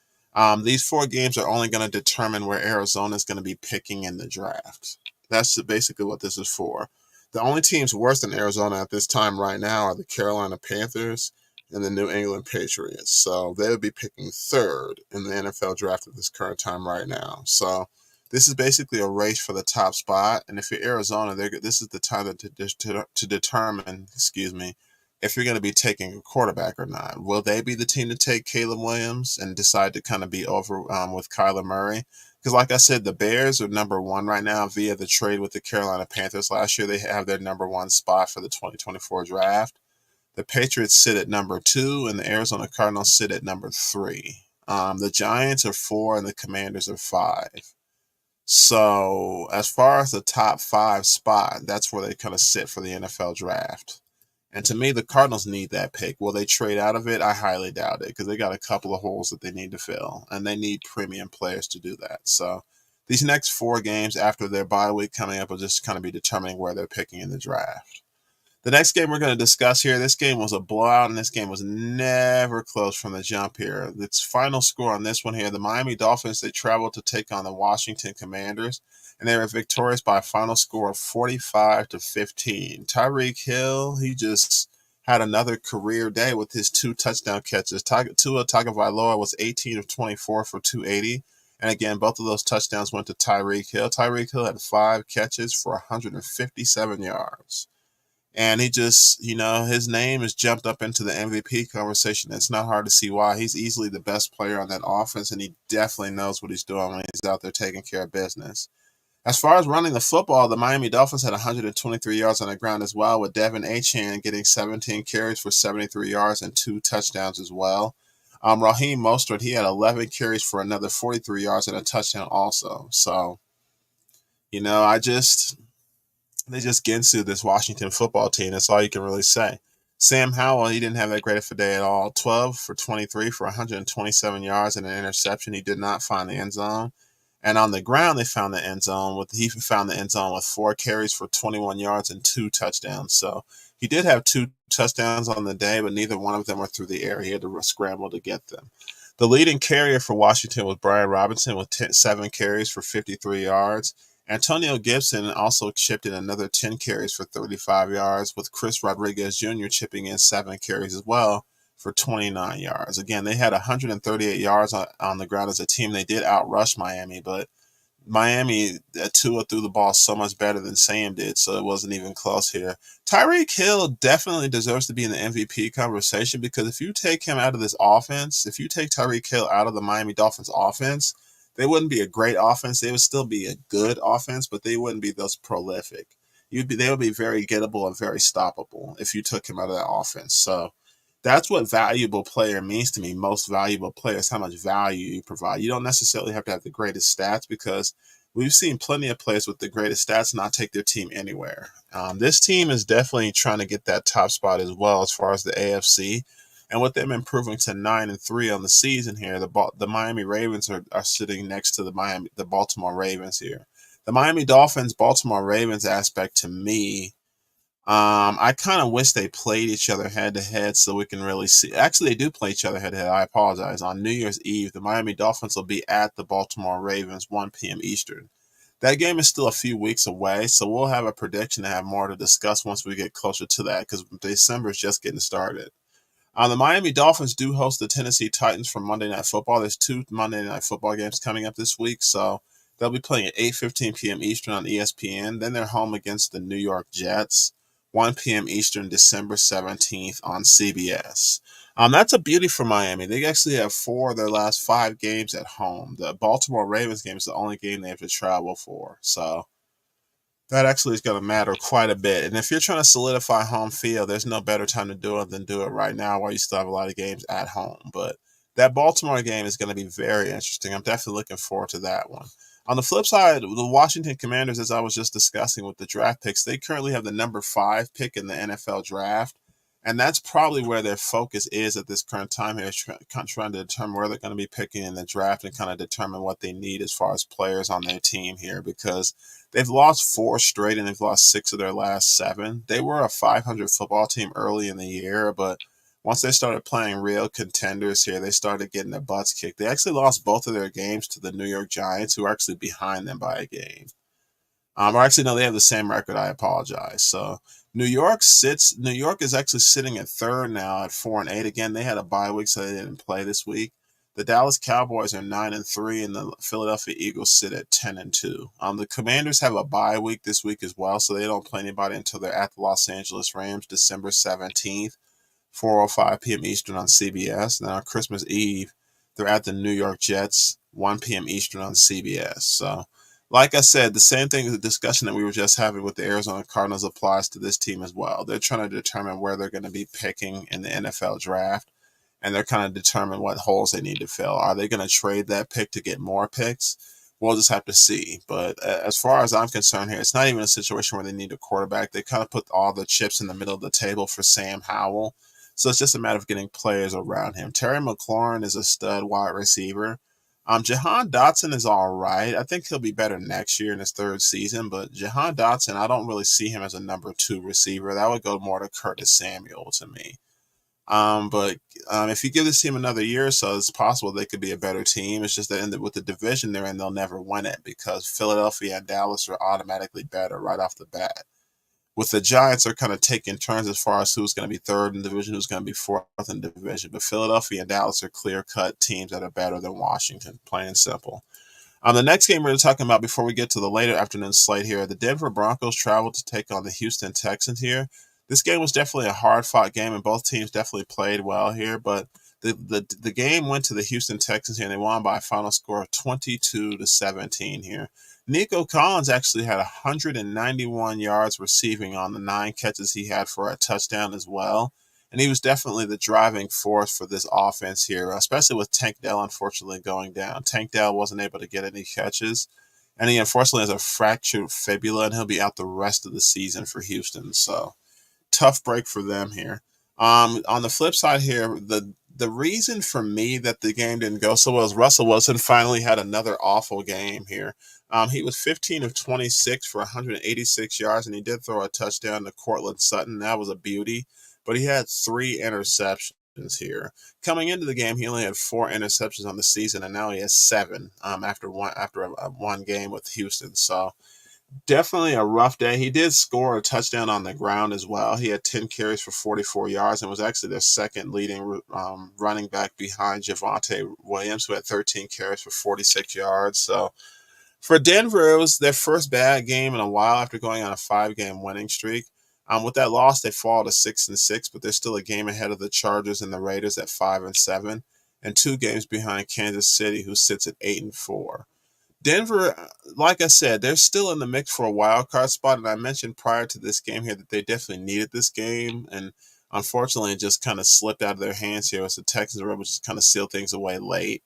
These 4 games are only going to determine where Arizona is going to be picking in the draft. That's basically what this is for. The only teams worse than Arizona at this time right now are the Carolina Panthers and the New England Patriots. So they would be picking third in the NFL draft at this current time right now. So this is basically a race for the top spot. And if you're Arizona, this is the time to determine, if you're going to be taking a quarterback or not. Will they be the team to take Caleb Williams and decide to kind of be over with Kyler Murray? Because like I said, the Bears are number 1 right now via the trade with the Carolina Panthers last year. They have their number 1 spot for the 2024 draft. The Patriots sit at number 2, and the Arizona Cardinals sit at number 3. The Giants are 4, and the Commanders are 5. So as far as the top 5 spot, that's where they kind of sit for the NFL draft. And to me, the Cardinals need that pick. Will they trade out of it? I highly doubt it because they got a couple of holes that they need to fill, and they need premium players to do that. So these next 4 games after their bye week coming up will just kind of be determining where they're picking in the draft. The next game we're going to discuss here, this game was a blowout, and this game was never close from the jump here. Its final score on this one here, the Miami Dolphins, they traveled to take on the Washington Commanders, and they were victorious by a final score of 45-15. Tyreek Hill, he just had another career day with his 2 touchdown catches. Tua Tagovailoa was 18 of 24 for 280. And again, both of those touchdowns went to Tyreek Hill. Tyreek Hill had 5 catches for 157 yards. And he just, his name has jumped up into the MVP conversation. It's not hard to see why. He's easily the best player on that offense, and he definitely knows what he's doing when he's out there taking care of business. As far as running the football, the Miami Dolphins had 123 yards on the ground as well, with Devin Achane getting 17 carries for 73 yards and 2 touchdowns as well. Raheem Mostert, he had 11 carries for another 43 yards and a touchdown also. So, they just Ginsu this Washington football team. That's all you can really say. Sam Howell, he didn't have that great of a day at all. 12 for 23 for 127 yards and an interception. He did not find the end zone. And on the ground, he found the end zone with 4 carries for 21 yards and 2 touchdowns. So he did have 2 touchdowns on the day, but neither one of them were through the air. He had to scramble to get them. The leading carrier for Washington was Brian Robinson with 7 carries for 53 yards. Antonio Gibson also chipped in another 10 carries for 35 yards, with Chris Rodriguez Jr. chipping in 7 carries as well for 29 yards. Again, they had 138 yards on the ground as a team. They did outrush Miami, but Miami, Tua threw the ball so much better than Sam did, so it wasn't even close here. Tyreek Hill definitely deserves to be in the MVP conversation because if you take him out of this offense, if you take Tyreek Hill out of the Miami Dolphins offense, they wouldn't be a great offense. They would still be a good offense, but they wouldn't be those prolific. They would be very gettable and very stoppable if you took him out of that offense. So, That's what valuable player means to me. Most valuable player is how much value you provide. You don't necessarily have to have the greatest stats because we've seen plenty of players with the greatest stats not take their team anywhere. This team is definitely trying to get that top spot as well as far as the AFC. And with them improving to 9-3 on the season here, the Miami Ravens are sitting next to the Baltimore Ravens here. The Miami Dolphins Baltimore Ravens aspect to me, I kind of wish they played each other head to head so we can really see. Actually, they do play each other head to head. I apologize. On New Year's Eve, the Miami Dolphins will be at the Baltimore Ravens, 1 p.m. Eastern. That game is still a few weeks away, so we'll have a prediction and have more to discuss once we get closer to that because December is just getting started. The Miami Dolphins do host the Tennessee Titans for Monday Night Football. There's two Monday Night Football games coming up this week, so they'll be playing at 8:15 p.m. Eastern on ESPN. Then they're home against the New York Jets, 1 p.m. Eastern, December 17th on CBS. That's a beauty for Miami. They actually have 4 of their last 5 games at home. The Baltimore Ravens game is the only game they have to travel for, so that actually is going to matter quite a bit. And if you're trying to solidify home field, there's no better time to do it than do it right now while you still have a lot of games at home. But that Baltimore game is going to be very interesting. I'm definitely looking forward to that one. On the flip side, the Washington Commanders, as I was just discussing with the draft picks, they currently have the number 5 pick in the NFL draft. And that's probably where their focus is at this current time here, trying to determine where they're going to be picking in the draft and kind of determine what they need as far as players on their team here because they've lost 4 straight and they've lost 6 of their last 7. They were a 500 football team early in the year, but once they started playing real contenders here, they started getting their butts kicked. They actually lost both of their games to the New York Giants, who are actually behind them by a game. Or actually, no, they have the same record. I apologize. So New York is actually sitting at third now at 4-8. Again, they had a bye week, so they didn't play this week. The Dallas Cowboys are 9-3, and the Philadelphia Eagles sit at 10-2. The Commanders have a bye week this week as well, so they don't play anybody until they're at the Los Angeles Rams, December 17th, 4:05 p.m. Eastern on CBS. And then on Christmas Eve, they're at the New York Jets, 1 p.m. Eastern on CBS. So like I said, the same thing as the discussion that we were just having with the Arizona Cardinals applies to this team as well. They're trying to determine where they're going to be picking in the NFL draft, and they're kind of determine what holes they need to fill. Are they going to trade that pick to get more picks? We'll just have to see. But as far as I'm concerned here, it's not even a situation where they need a quarterback. They kind of put all the chips in the middle of the table for Sam Howell. So it's just a matter of getting players around him. Terry McLaurin is a stud wide receiver. Jahan Dotson is all right. I think he'll be better next year in his 3rd season, but Jahan Dotson, I don't really see him as a number 2 receiver. That would go more to Curtis Samuel to me. But if you give this team another year or so, it's possible they could be a better team. It's just that with the division they're in, they'll never win it because Philadelphia and Dallas are automatically better right off the bat. With the Giants, they're kind of taking turns as far as who's going to be 3rd in the division, who's going to be 4th in the division. But Philadelphia and Dallas are clear-cut teams that are better than Washington, plain and simple. The next game we're talking about before we get to the later afternoon slate here, the Denver Broncos traveled to take on the Houston Texans here. This game was definitely a hard-fought game, and both teams definitely played well here. But the game went to the Houston Texans here, and they won by a final score of 22-17 here. Nico Collins actually had 191 yards receiving on the 9 catches he had for a touchdown as well. And he was definitely the driving force for this offense here, especially with Tank Dell unfortunately going down. Tank Dell wasn't able to get any catches, and he unfortunately has a fractured fibula, and he'll be out the rest of the season for Houston. So tough break for them here. On the flip side here, the reason for me that the game didn't go so well is Russell Wilson finally had another awful game here. He was 15 of 26 for 186 yards, and he did throw a touchdown to Cortland Sutton. That was a beauty, but he had 3 interceptions here. Coming into the game, he only had 4 interceptions on the season, and now he has 7 after one game with Houston. So definitely a rough day. He did score a touchdown on the ground as well. He had 10 carries for 44 yards and was actually their second leading running back behind Javonte Williams, who had 13 carries for 46 yards. So for Denver, it was their first bad game in a while after going on a 5-game winning streak. With that loss, they fall to 6-6, but they're still a game ahead of the Chargers and the Raiders at 5-7, and 2 games behind Kansas City, who sits at 8-4. Denver, like I said, they're still in the mix for a wild card spot, and I mentioned prior to this game here that they definitely needed this game, and Unfortunately, it just kind of slipped out of their hands here as the Texans were able to just kind of seal things away late.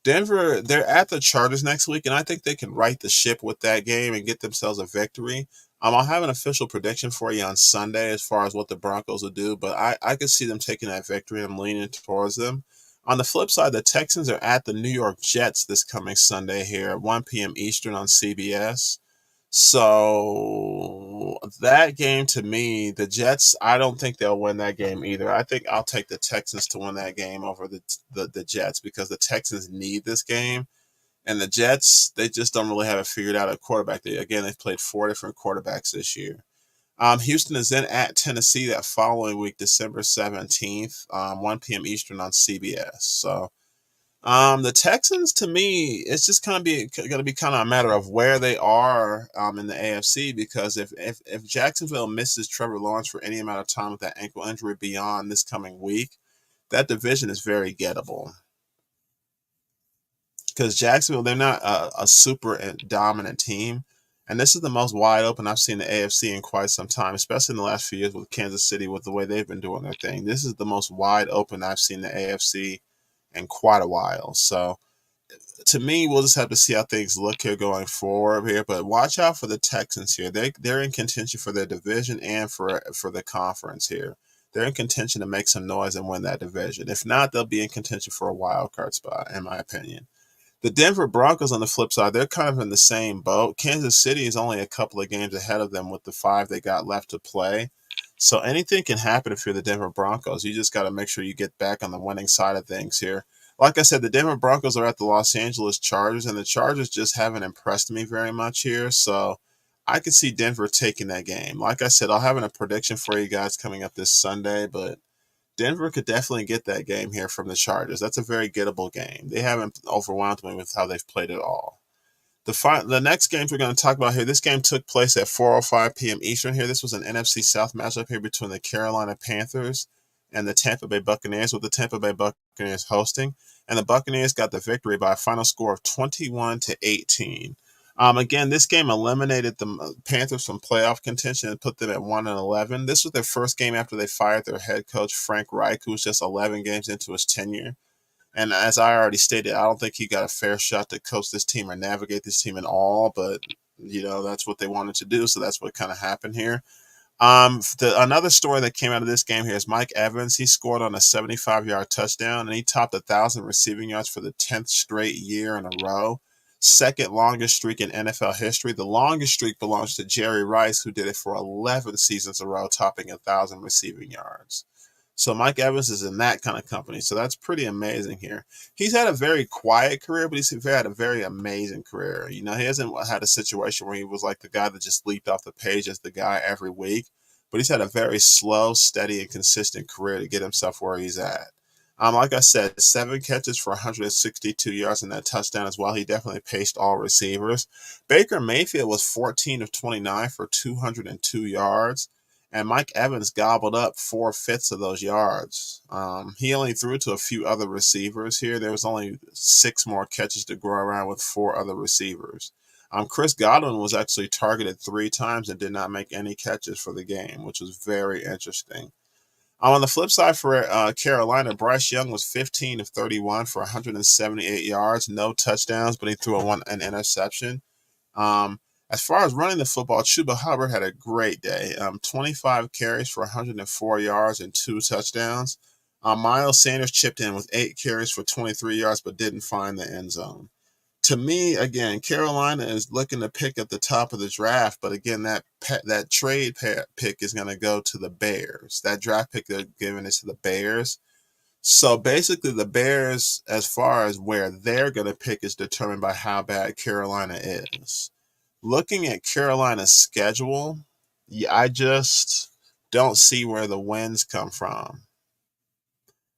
Denver, they're at the Chargers next week, and I think they can right the ship with that game and get themselves a victory. I'll have an official prediction for you on Sunday as far as what the Broncos will do, but I could see them taking that victory. I'm leaning towards them. On the flip side, the Texans are at the New York Jets this coming Sunday here at 1 p.m. Eastern on CBS. So that game to me, the Jets, I don't think they'll win that game either. I think I'll take the Texans to win that game over the Jets because the Texans need this game. And the Jets, they just don't really have it figured out at quarterback. They've played 4 different quarterbacks this year. Houston is then at Tennessee that following week, December 17th, 1 p.m. Eastern on CBS. So the Texans, to me, it's just going to be kind of a matter of where they are in the AFC because if Jacksonville misses Trevor Lawrence for any amount of time with that ankle injury beyond this coming week, that division is very gettable. Because Jacksonville, they're not a super dominant team. And this is the most wide open I've seen the AFC in quite some time, especially in the last few years with Kansas City, with the way they've been doing their thing. This is the most wide open I've seen the AFC in quite a while. So to me, we'll just have to see how things look here going forward here. But watch out for the Texans here. They're in contention for their division and for the conference here. They're in contention to make some noise and win that division. If not, they'll be in contention for a wild card spot, in my opinion. The Denver Broncos, on the flip side, they're kind of in the same boat. Kansas City is only a couple of games ahead of them with the 5 they got left to play. So anything can happen if you're the Denver Broncos. You just got to make sure you get back on the winning side of things here. Like I said, the Denver Broncos are at the Los Angeles Chargers, and the Chargers just haven't impressed me very much here. So I could see Denver taking that game. Like I said, I'll have a prediction for you guys coming up this Sunday, but Denver could definitely get that game here from the Chargers. That's a very gettable game. They haven't overwhelmed me with how they've played it all. The next games we're going to talk about here, this game took place at 4:05 p.m. Eastern here. This was an NFC South matchup here between the Carolina Panthers and the Tampa Bay Buccaneers, with the Tampa Bay Buccaneers hosting. And the Buccaneers got the victory by a final score of 21-18. Again, this game eliminated the Panthers from playoff contention and put them at 1-11. This was their first game after they fired their head coach, Frank Reich, who was just 11 games into his tenure. And as I already stated, I don't think he got a fair shot to coach this team or navigate this team at all, but, that's what they wanted to do, so that's what kind of happened here. Another story that came out of this game here is Mike Evans. He scored on a 75-yard touchdown, and he topped 1,000 receiving yards for the 10th straight year in a row. Second longest streak in NFL history. The longest streak belongs to Jerry Rice, who did it for 11 seasons in a row, topping 1,000 receiving yards. So Mike Evans is in that kind of company. So that's pretty amazing here. He's had a very quiet career, but he's had a very amazing career. He hasn't had a situation where he was like the guy that just leaped off the page as the guy every week, but he's had a very slow, steady, and consistent career to get himself where he's at. Like I said, 7 catches for 162 yards in that touchdown as well. He definitely paced all receivers. Baker Mayfield was 14 of 29 for 202 yards. And Mike Evans gobbled up 4/5 of those yards. He only threw to a few other receivers here. There was only 6 more catches to go around with 4 other receivers. Chris Godwin was actually targeted 3 times and did not make any catches for the game, which was very interesting. On the flip side for Carolina, Bryce Young was 15 of 31 for 178 yards, no touchdowns, but he threw an interception. As far as running the football, Chuba Hubbard had a great day. 25 carries for 104 yards and 2 touchdowns. Miles Sanders chipped in with 8 carries for 23 yards, but didn't find the end zone. To me, again, Carolina is looking to pick at the top of the draft, but again, that trade pick is going to go to the Bears. That draft pick they're giving is to the Bears. So basically, the Bears, as far as where they're going to pick, is determined by how bad Carolina is. Looking at Carolina's schedule, I just don't see where the wins come from.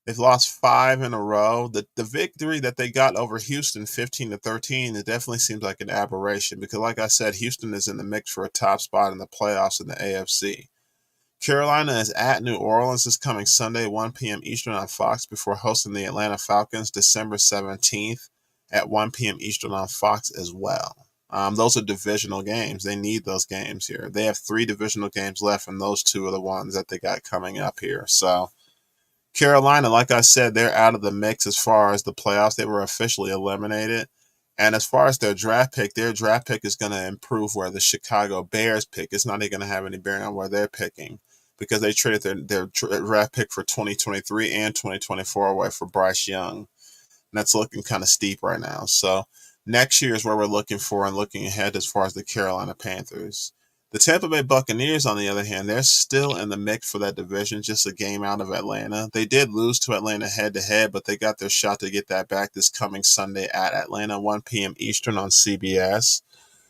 They've lost 5 in a row. The victory that they got over Houston, 15-13, it definitely seems like an aberration because, like I said, Houston is in the mix for a top spot in the playoffs in the AFC. Carolina is at New Orleans this coming Sunday, 1 p.m. Eastern on Fox, before hosting the Atlanta Falcons December 17th at 1 p.m. Eastern on Fox as well. Those are divisional games. They need those games here. They have 3 divisional games left, and those 2 are the ones that they got coming up here. So Carolina, like I said, they're out of the mix as far as the playoffs. They were officially eliminated. And as far as their draft pick is going to improve where the Chicago Bears pick. It's not even going to have any bearing on where they're picking because they traded their draft pick for 2023 and 2024 away for Bryce Young. And that's looking kind of steep right now. So next year is where we're looking for and looking ahead as far as the Carolina Panthers. The Tampa Bay Buccaneers, on the other hand, they're still in the mix for that division, just a game out of Atlanta. They did lose to Atlanta head-to-head, but they got their shot to get that back this coming Sunday at Atlanta, 1 p.m. Eastern on CBS.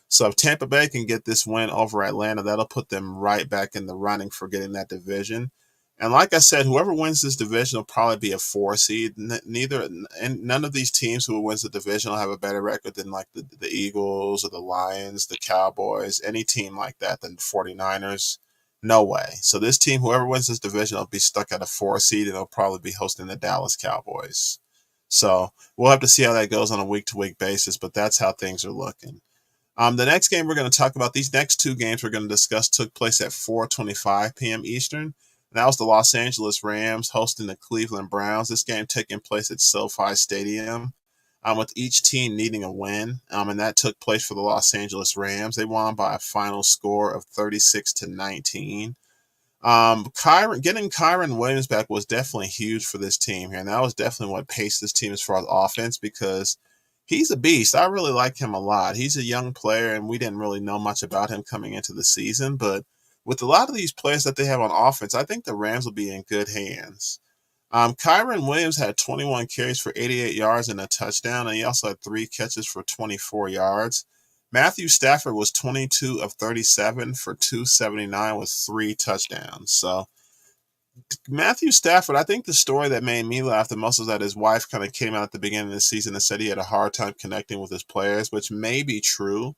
So if Tampa Bay can get this win over Atlanta, that'll put them right back in the running for getting that division. And like I said, whoever wins this division will probably be a 4 seed. None of these teams who wins the division will have a better record than like the Eagles or the Lions, the Cowboys, any team like that than 49ers. No way. So this team, whoever wins this division, will be stuck at a 4 seed and they'll probably be hosting the Dallas Cowboys. So we'll have to see how that goes on a week-to-week basis, but that's how things are looking. The next game we're going to talk about, these next 2 games we're going to discuss took place at 4:25 p.m. Eastern. That was the Los Angeles Rams hosting the Cleveland Browns. This game taking place at SoFi Stadium, with each team needing a win. And that took place for the Los Angeles Rams. They won by a final score of 36-19. Getting Kyren Williams back was definitely huge for this team here, and that was definitely what paced this team as far as offense because he's a beast. I really like him a lot. He's a young player, and we didn't really know much about him coming into the season, but with a lot of these players that they have on offense, I think the Rams will be in good hands. Kyren Williams had 21 carries for 88 yards and a touchdown, and he also had 3 catches for 24 yards. Matthew Stafford was 22 of 37 for 279 with 3 touchdowns. So Matthew Stafford, I think the story that made me laugh the most is that his wife kind of came out at the beginning of the season and said he had a hard time connecting with his players, which may be true.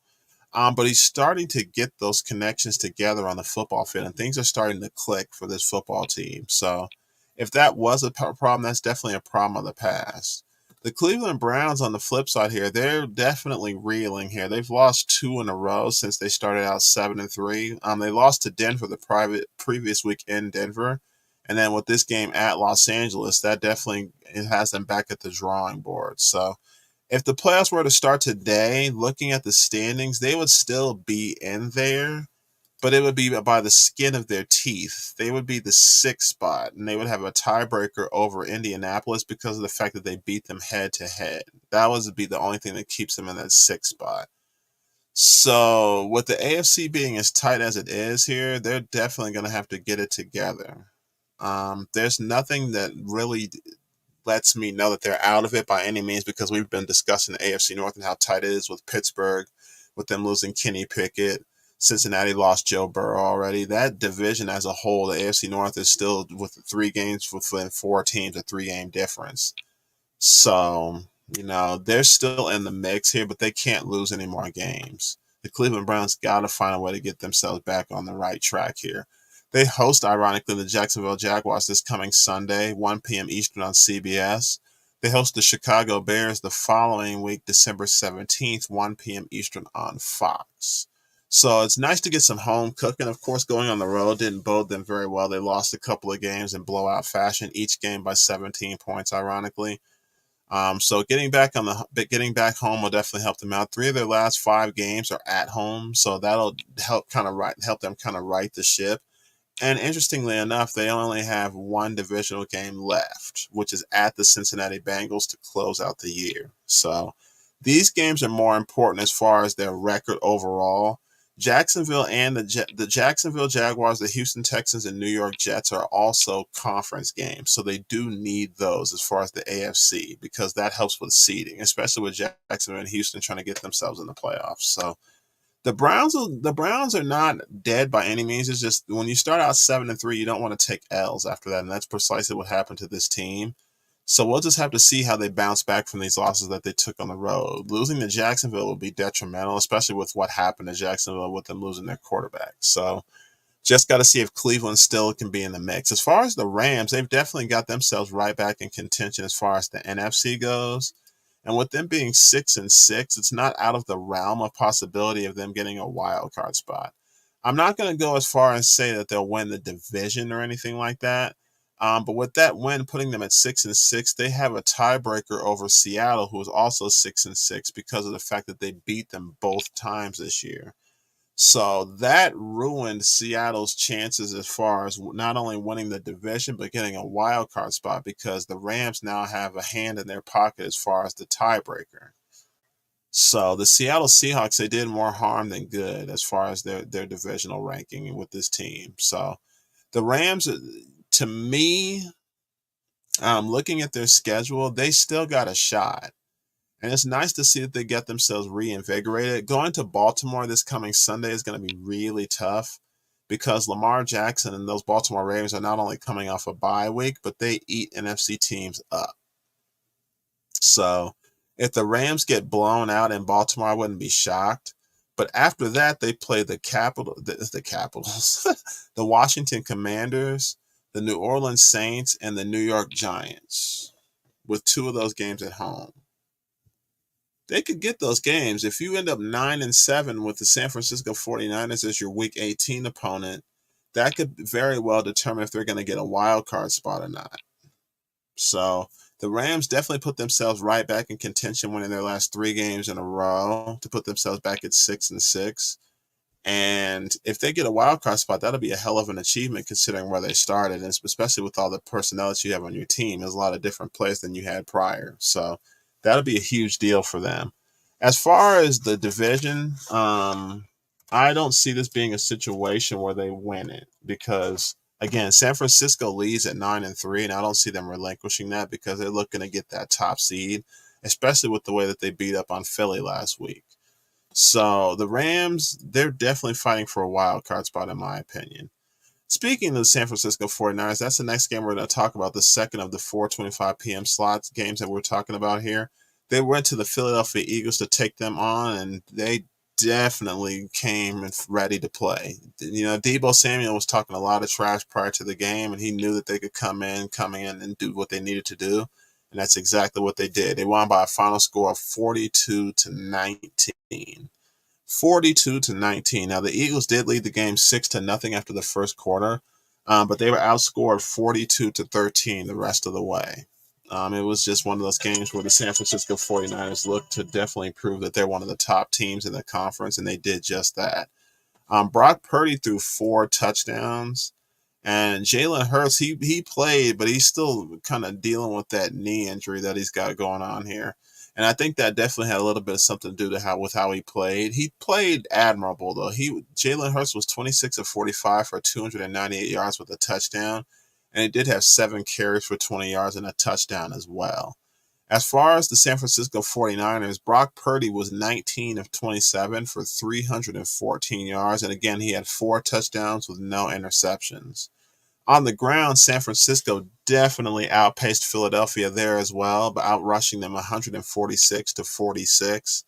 But he's starting to get those connections together on the football field, and things are starting to click for this football team. So if that was a problem, that's definitely a problem of the past. The Cleveland Browns, on the flip side here, they're definitely reeling here. They've lost 2 in a row since they started out 7-3. They lost to Denver the previous week in Denver. And then with this game at Los Angeles, that definitely it has them back at the drawing board. So if the playoffs were to start today, looking at the standings, they would still be in there, but it would be by the skin of their teeth. They would be the 6th spot, and they would have a tiebreaker over Indianapolis because of the fact that they beat them head-to-head. That would be the only thing that keeps them in that 6th spot. So with the AFC being as tight as it is here, they're definitely going to have to get it together. There's nothing that really lets me know that they're out of it by any means because we've been discussing the AFC North and how tight it is with Pittsburgh, with them losing Kenny Pickett. Cincinnati lost Joe Burrow already. That division as a whole, the AFC North, is still with 3 games within 4 teams, a 3-game difference. So, they're still in the mix here, but they can't lose any more games. The Cleveland Browns got to find a way to get themselves back on the right track here. They host, ironically, the Jacksonville Jaguars this coming Sunday, 1 p.m. Eastern on CBS. They host the Chicago Bears the following week, December 17th, 1 p.m. Eastern on Fox. So it's nice to get some home cooking. Of course, going on the road didn't bode them very well. They lost a couple of games in blowout fashion, each game by 17 points, ironically. So getting back home will definitely help them out. 3 of their last 5 games are at home, so that'll help them kind of right the ship. And interestingly enough, they only have 1 divisional game left, which is at the Cincinnati Bengals to close out the year. So these games are more important as far as their record overall. Jacksonville and the Jacksonville Jaguars, the Houston Texans, and New York Jets are also conference games. So they do need those as far as the AFC because that helps with seeding, especially with Jacksonville and Houston trying to get themselves in the playoffs. So the Browns are not dead by any means. It's just when you start out 7-3, you don't want to take L's after that, and that's precisely what happened to this team. So we'll just have to see how they bounce back from these losses that they took on the road. Losing to Jacksonville will be detrimental, especially with what happened to Jacksonville with them losing their quarterback. So just got to see if Cleveland still can be in the mix. As far as the Rams, they've definitely got themselves right back in contention as far as the NFC goes. And with them being 6-6, it's not out of the realm of possibility of them getting a wild card spot. I'm not going to go as far as say that they'll win the division or anything like that. But with that win, putting them at 6-6, they have a tiebreaker over Seattle, who is also 6-6 because of the fact that they beat them both times this year. So that ruined Seattle's chances as far as not only winning the division, but getting a wild card spot because the Rams now have a hand in their pocket as far as the tiebreaker. So the Seattle Seahawks, they did more harm than good as far as their divisional ranking with this team. So the Rams, to me, looking at their schedule, they still got a shot. And it's nice to see that they get themselves reinvigorated. Going to Baltimore this coming Sunday is going to be really tough because Lamar Jackson and those Baltimore Ravens are not only coming off a bye week, but they eat NFC teams up. So if the Rams get blown out in Baltimore, I wouldn't be shocked. But after that, they play the Capitals, the Washington Commanders, the New Orleans Saints, and the New York Giants, with two of those games at home. They could get those games. If you end up 9-7 with the San Francisco 49ers as your week 18 opponent, that could very well determine if they're going to get a wild card spot or not. So the Rams definitely put themselves right back in contention, winning their last 3 games in a row to put themselves back at 6-6. And if they get a wild card spot, that'll be a hell of an achievement considering where they started, and especially with all the personnel that you have on your team. There's a lot of different players than you had prior. So that'll be a huge deal for them. As far as the division, I don't see this being a situation where they win it because, again, San Francisco leads at 9-3, and I don't see them relinquishing that because they're looking to get that top seed, especially with the way that they beat up on Philly last week. So the Rams, they're definitely fighting for a wild card spot, in my opinion. Speaking of the San Francisco 49ers, that's the next game we're going to talk about, the second of the 4:25 p.m. slots games that we're talking about here. They went to the Philadelphia Eagles to take them on, and they definitely came ready to play. You know, Deebo Samuel was talking a lot of trash prior to the game, and he knew that they could come in and do what they needed to do. And that's exactly what they did. They won by a final score of 42-19. 42-19. Now the Eagles did lead the game 6-0 after the first quarter, but they were outscored 42-13 the rest of the way. It was just one of those games where the San Francisco 49ers looked to definitely prove that they're one of the top teams in the conference, and they did just that. Brock Purdy threw 4 touchdowns. And Jalen Hurts, he played, but he's still kind of dealing with that knee injury that he's got going on here. And I think that definitely had a little bit of something to do with how he played. He played admirable though. Jalen Hurts was 26 of 45 for 298 yards with a touchdown, and he did have 7 carries for 20 yards and a touchdown as well. As far as the San Francisco 49ers, Brock Purdy was 19 of 27 for 314 yards, and again he had 4 touchdowns with no interceptions. On the ground, San Francisco definitely outpaced Philadelphia there as well, but outrushing them 146-46.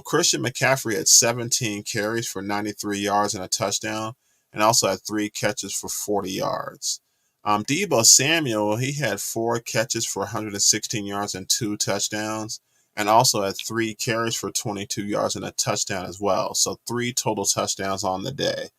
Christian McCaffrey had 17 carries for 93 yards and a touchdown, and also had 3 catches for 40 yards. Deebo Samuel, he had 4 catches for 116 yards and 2 touchdowns, and also had 3 carries for 22 yards and a touchdown as well. So 3 total touchdowns on the day.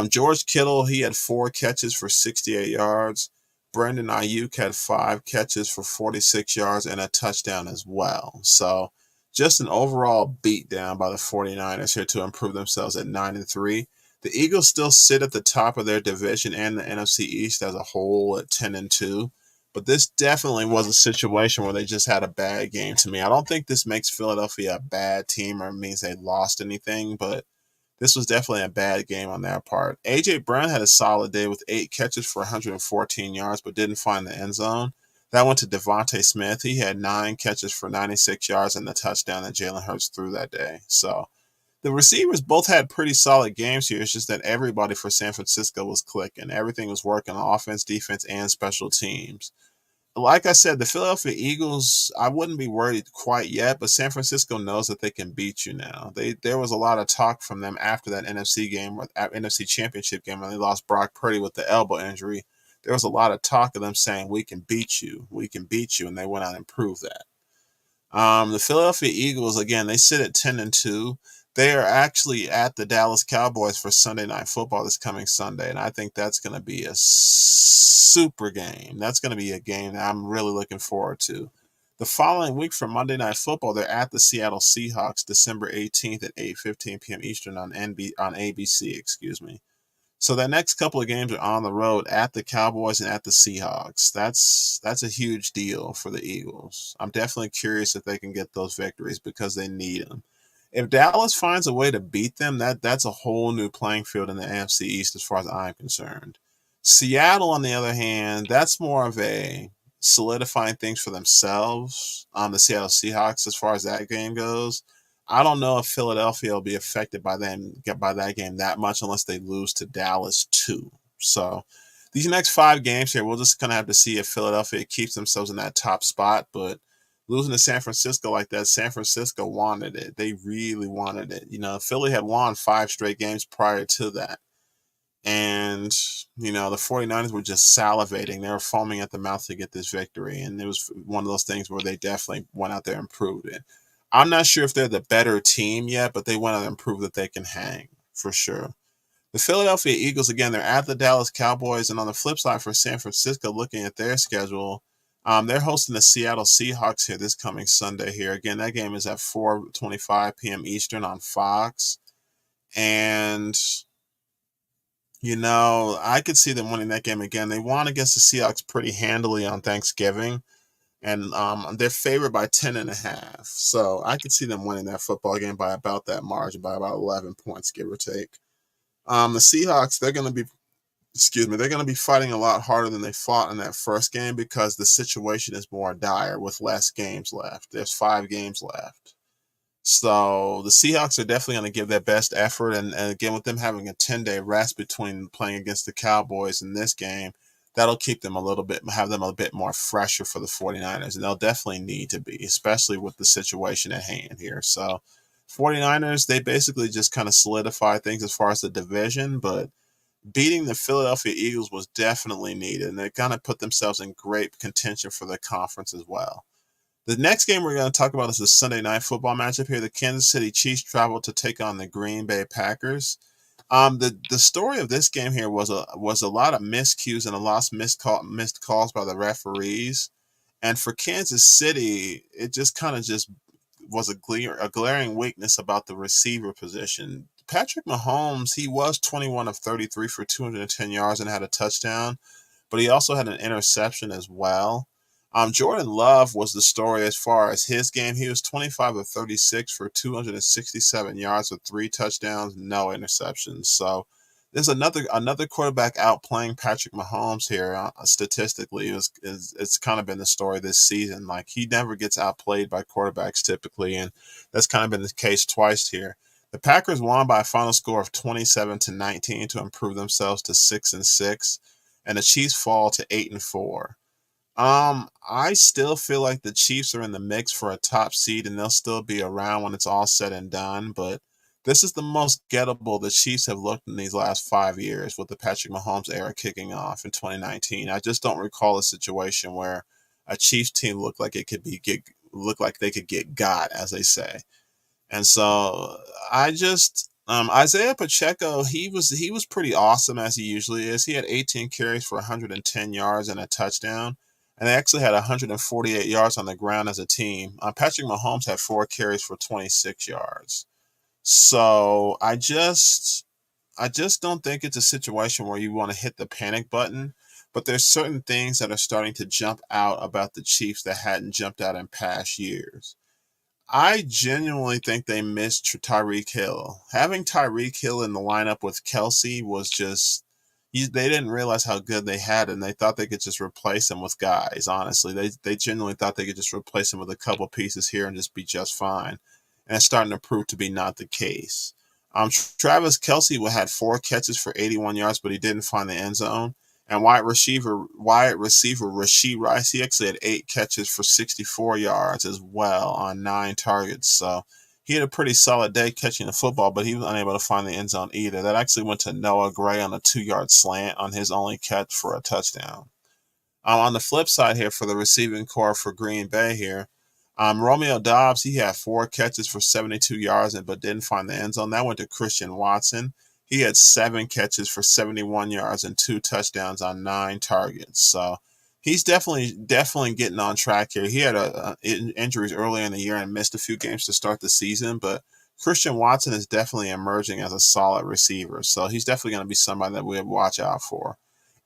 George Kittle, he had 4 catches for 68 yards. Brandon Ayuk had 5 catches for 46 yards and a touchdown as well. So just an overall beatdown by the 49ers here to improve themselves at 9-3. The Eagles still sit at the top of their division and the NFC East as a whole at 10-2. But this definitely was a situation where they just had a bad game to me. I don't think this makes Philadelphia a bad team or means they lost anything, but this was definitely a bad game on their part. A.J. Brown had a solid day with 8 catches for 114 yards, but didn't find the end zone. That went to Devontae Smith. He had 9 catches for 96 yards and the touchdown that Jalen Hurts threw that day. So the receivers both had pretty solid games here. It's just that everybody for San Francisco was clicking. Everything was working on offense, defense, and special teams. Like I said, the Philadelphia Eagles, I wouldn't be worried quite yet, but San Francisco knows that they can beat you now. There was a lot of talk from them after that NFC game, or NFC Championship game, when they lost Brock Purdy with the elbow injury. There was a lot of talk of them saying, we can beat you, and they went out and proved that. The Philadelphia Eagles, again, they sit at 10-2. They are actually at the Dallas Cowboys for Sunday Night Football this coming Sunday, and I think that's going to be a super game. That's going to be a game that I'm really looking forward to. The following week for Monday Night Football, they're at the Seattle Seahawks, December 18th at 8:15 p.m. Eastern on ABC. Excuse me. So the next couple of games are on the road at the Cowboys and at the Seahawks. That's a huge deal for the Eagles. I'm definitely curious if they can get those victories because they need them. If Dallas finds a way to beat them, that's a whole new playing field in the AFC East as far as I'm concerned. Seattle, on the other hand, that's more of a solidifying things for themselves on the Seattle Seahawks as far as that game goes. I don't know if Philadelphia will be affected by that game that much unless they lose to Dallas too. So these next 5 games here, we'll just kind of have to see if Philadelphia keeps themselves in that top spot. But losing to San Francisco like that, San Francisco wanted it. They really wanted it. Philly had won 5 straight games prior to that. And, the 49ers were just salivating. They were foaming at the mouth to get this victory. And it was one of those things where they definitely went out there and proved it. I'm not sure if they're the better team yet, but they went out and proved that they can hang for sure. The Philadelphia Eagles, again, they're at the Dallas Cowboys. And on the flip side for San Francisco, looking at their schedule, they're hosting the Seattle Seahawks here this coming Sunday here. Again, that game is at 4:25 p.m. Eastern on Fox. And I could see them winning that game again. They won against the Seahawks pretty handily on Thanksgiving, and they're favored by 10.5. So I could see them winning that football game by about that margin, by about 11 points, give or take. The Seahawks, they're going to be fighting a lot harder than they fought in that first game because the situation is more dire with less games left. There's 5 games left. So the Seahawks are definitely going to give their best effort. And again, with them having a 10-day rest between playing against the Cowboys in this game, that'll have them a bit more fresher for the 49ers. And they'll definitely need to be, especially with the situation at hand here. So 49ers, they basically just kind of solidify things as far as the division, but beating the Philadelphia Eagles was definitely needed. And they kind of put themselves in great contention for the conference as well. The next game we're going to talk about is the Sunday Night Football matchup here. The Kansas City Chiefs travel to take on the Green Bay Packers. The story of this game here was a lot of miscues and a lot of missed calls by the referees. And for Kansas City, it just kind of just was a glaring weakness about the receiver position. Patrick Mahomes, he was 21 of 33 for 210 yards and had a touchdown, but he also had an interception as well. Jordan Love was the story as far as his game. He was 25 of 36 for 267 yards with 3 touchdowns, no interceptions. So there's another quarterback outplaying Patrick Mahomes here. Statistically, it's kind of been the story this season. Like, he never gets outplayed by quarterbacks typically, and that's kind of been the case twice here. The Packers won by a final score of 27-19 to improve themselves to 6-6, and the Chiefs fall to 8-4. I still feel like the Chiefs are in the mix for a top seed and they'll still be around when it's all said and done, but this is the most gettable the Chiefs have looked in these last 5 years with the Patrick Mahomes era kicking off in 2019. I just don't recall a situation where a Chiefs team looked like they could get got, as they say. And so Isaiah Pacheco, he was pretty awesome as he usually is. He had 18 carries for 110 yards and a touchdown. And they actually had 148 yards on the ground as a team. Patrick Mahomes had 4 carries for 26 yards. So I just don't think it's a situation where you want to hit the panic button. But there's certain things that are starting to jump out about the Chiefs that hadn't jumped out in past years. I genuinely think they missed Tyreek Hill. Having Tyreek Hill in the lineup with Kelsey was just they didn't realize how good they had, and they thought they could just replace him with guys. Honestly, they genuinely thought they could just replace him with a couple pieces here and just be just fine. And it's starting to prove to be not the case. Travis Kelsey had 4 catches for 81 yards, but he didn't find the end zone. And wide receiver Rashee Rice, he actually had 8 catches for 64 yards as well on 9 targets. So he had a pretty solid day catching the football, but he was unable to find the end zone either. That actually went to Noah Gray on a 2-yard slant on his only catch for a touchdown. On the flip side here for the receiving core for Green Bay here, Romeo Dobbs, he had 4 catches for 72 yards, but didn't find the end zone. That went to Christian Watson. He had 7 catches for 71 yards and 2 touchdowns on 9 targets. So he's definitely getting on track here. He had injuries earlier in the year and missed a few games to start the season, but Christian Watson is definitely emerging as a solid receiver. So he's definitely going to be somebody that we have to watch out for.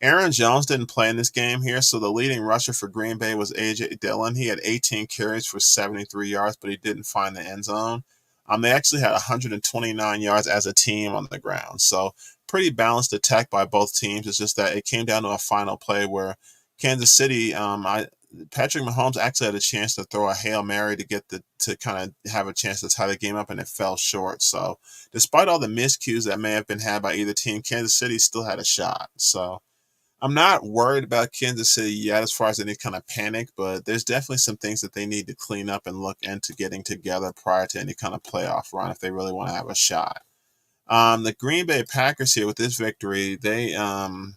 Aaron Jones didn't play in this game here, so the leading rusher for Green Bay was A.J. Dillon. He had 18 carries for 73 yards, but he didn't find the end zone. They actually had 129 yards as a team on the ground, so pretty balanced attack by both teams. It's just that it came down to a final play where Kansas City, Patrick Mahomes actually had a chance to throw a Hail Mary to kind of have a chance to tie the game up, and it fell short. So despite all the miscues that may have been had by either team, Kansas City still had a shot. So I'm not worried about Kansas City yet as far as any kind of panic, but there's definitely some things that they need to clean up and look into getting together prior to any kind of playoff run if they really want to have a shot. The Green Bay Packers here with this victory, they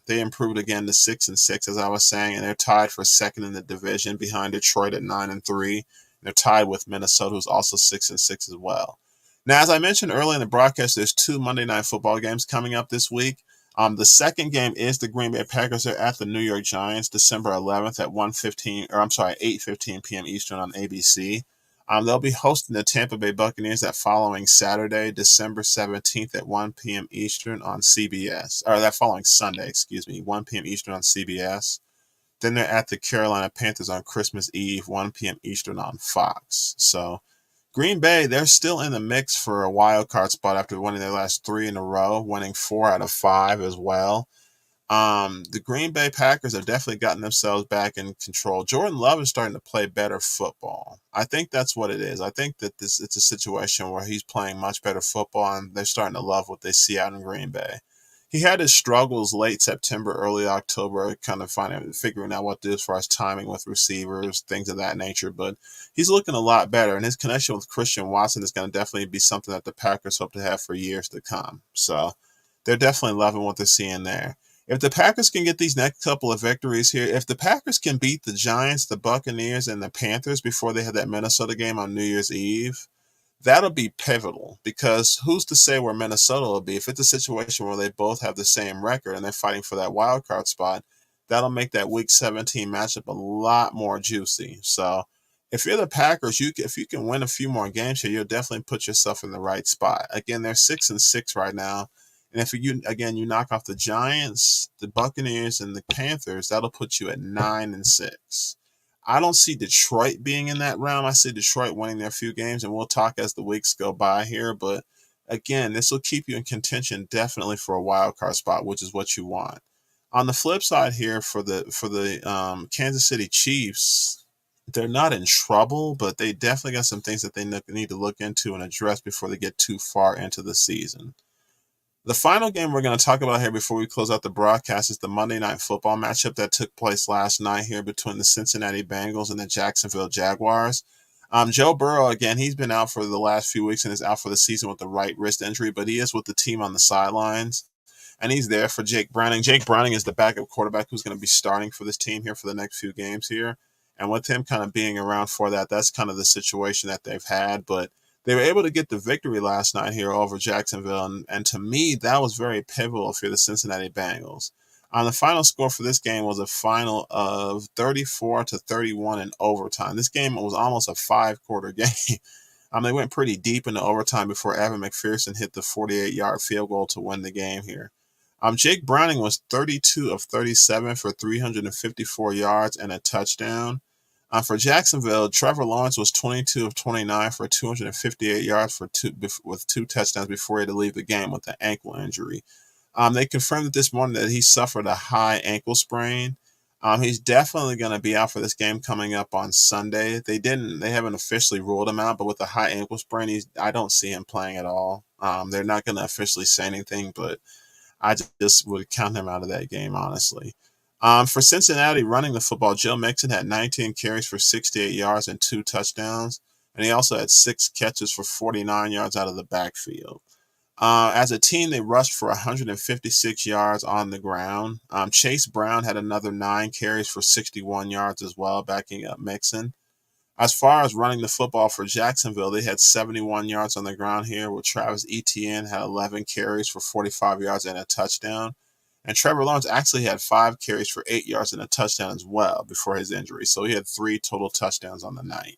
improved again to 6-6, as I was saying, and they're tied for second in the division behind Detroit at 9-3. And they're tied with Minnesota, who's also 6-6 as well. Now, as I mentioned earlier in the broadcast, there's 2 Monday Night Football games coming up this week. The second game is the Green Bay Packers. They're at the New York Giants, December 11th at 8:15 p.m. Eastern on ABC. They'll be hosting the Tampa Bay Buccaneers that following Saturday, December 17th at 1 p.m. Eastern on CBS. Or that following Sunday, 1 p.m. Eastern on CBS. Then they're at the Carolina Panthers on Christmas Eve, 1 p.m. Eastern on Fox. So Green Bay, they're still in the mix for a wild card spot after winning their last 3 in a row, winning 4 out of 5 as well. The Green Bay Packers have definitely gotten themselves back in control. Jordan Love is starting to play better football. I think that's what it is. I think that it's a situation where he's playing much better football, and they're starting to love what they see out in Green Bay. He had his struggles late September, early October, kind of figuring out what to do as far as timing with receivers, things of that nature. But he's looking a lot better, and his connection with Christian Watson is going to definitely be something that the Packers hope to have for years to come. So they're definitely loving what they're seeing there. If the Packers can get these next couple of victories here, if the Packers can beat the Giants, the Buccaneers, and the Panthers before they have that Minnesota game on New Year's Eve, that'll be pivotal because who's to say where Minnesota will be? If it's a situation where they both have the same record and they're fighting for that wild card spot, that'll make that Week 17 matchup a lot more juicy. So if you're the Packers, if you can win a few more games here, you'll definitely put yourself in the right spot. Again, they're 6-6 right now. And if you knock off the Giants, the Buccaneers, and the Panthers, that'll put you at 9-6. I don't see Detroit being in that round. I see Detroit winning their few games, and we'll talk as the weeks go by here. But again, this will keep you in contention definitely for a wild card spot, which is what you want. On the flip side here, for the Kansas City Chiefs, they're not in trouble, but they definitely got some things that they need to look into and address before they get too far into the season. The final game we're going to talk about here before we close out the broadcast is the Monday Night Football matchup that took place last night here between the Cincinnati Bengals and the Jacksonville Jaguars. Joe Burrow, again, he's been out for the last few weeks and is out for the season with a right wrist injury, but he is with the team on the sidelines, and he's there for Jake Browning. Jake Browning is the backup quarterback who's going to be starting for this team here for the next few games here, and with him kind of being around for that, that's kind of the situation that they've had, but they were able to get the victory last night here over Jacksonville, and to me, that was very pivotal for the Cincinnati Bengals. The final score for this game was a final of 34-31 in overtime. This game was almost a 5-quarter game. They went pretty deep into overtime before Evan McPherson hit the 48-yard field goal to win the game here. Jake Browning was 32 of 37 for 354 yards and a touchdown. For Jacksonville, Trevor Lawrence was 22 of 29 for 258 yards with 2 touchdowns before he had to leave the game with an ankle injury. They confirmed this morning that he suffered a high ankle sprain. He's definitely going to be out for this game coming up on Sunday. They haven't officially ruled him out, but with a high ankle sprain, I don't see him playing at all. They're not going to officially say anything, but I just would count him out of that game, honestly. For Cincinnati running the football, Joe Mixon had 19 carries for 68 yards and 2 touchdowns, and he also had 6 catches for 49 yards out of the backfield. As a team, they rushed for 156 yards on the ground. Chase Brown had another 9 carries for 61 yards as well, backing up Mixon. As far as running the football for Jacksonville, they had 71 yards on the ground here, with Travis Etienne had 11 carries for 45 yards and a touchdown. And Trevor Lawrence actually had 5 carries for 8 yards and a touchdown as well before his injury. So he had 3 total touchdowns on the night.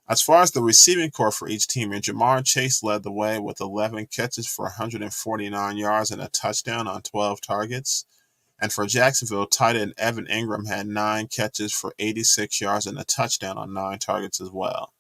As far as the receiving corps for each team, Jamar Chase led the way with 11 catches for 149 yards and a touchdown on 12 targets. And for Jacksonville, tight end Evan Ingram had 9 catches for 86 yards and a touchdown on 9 targets as well.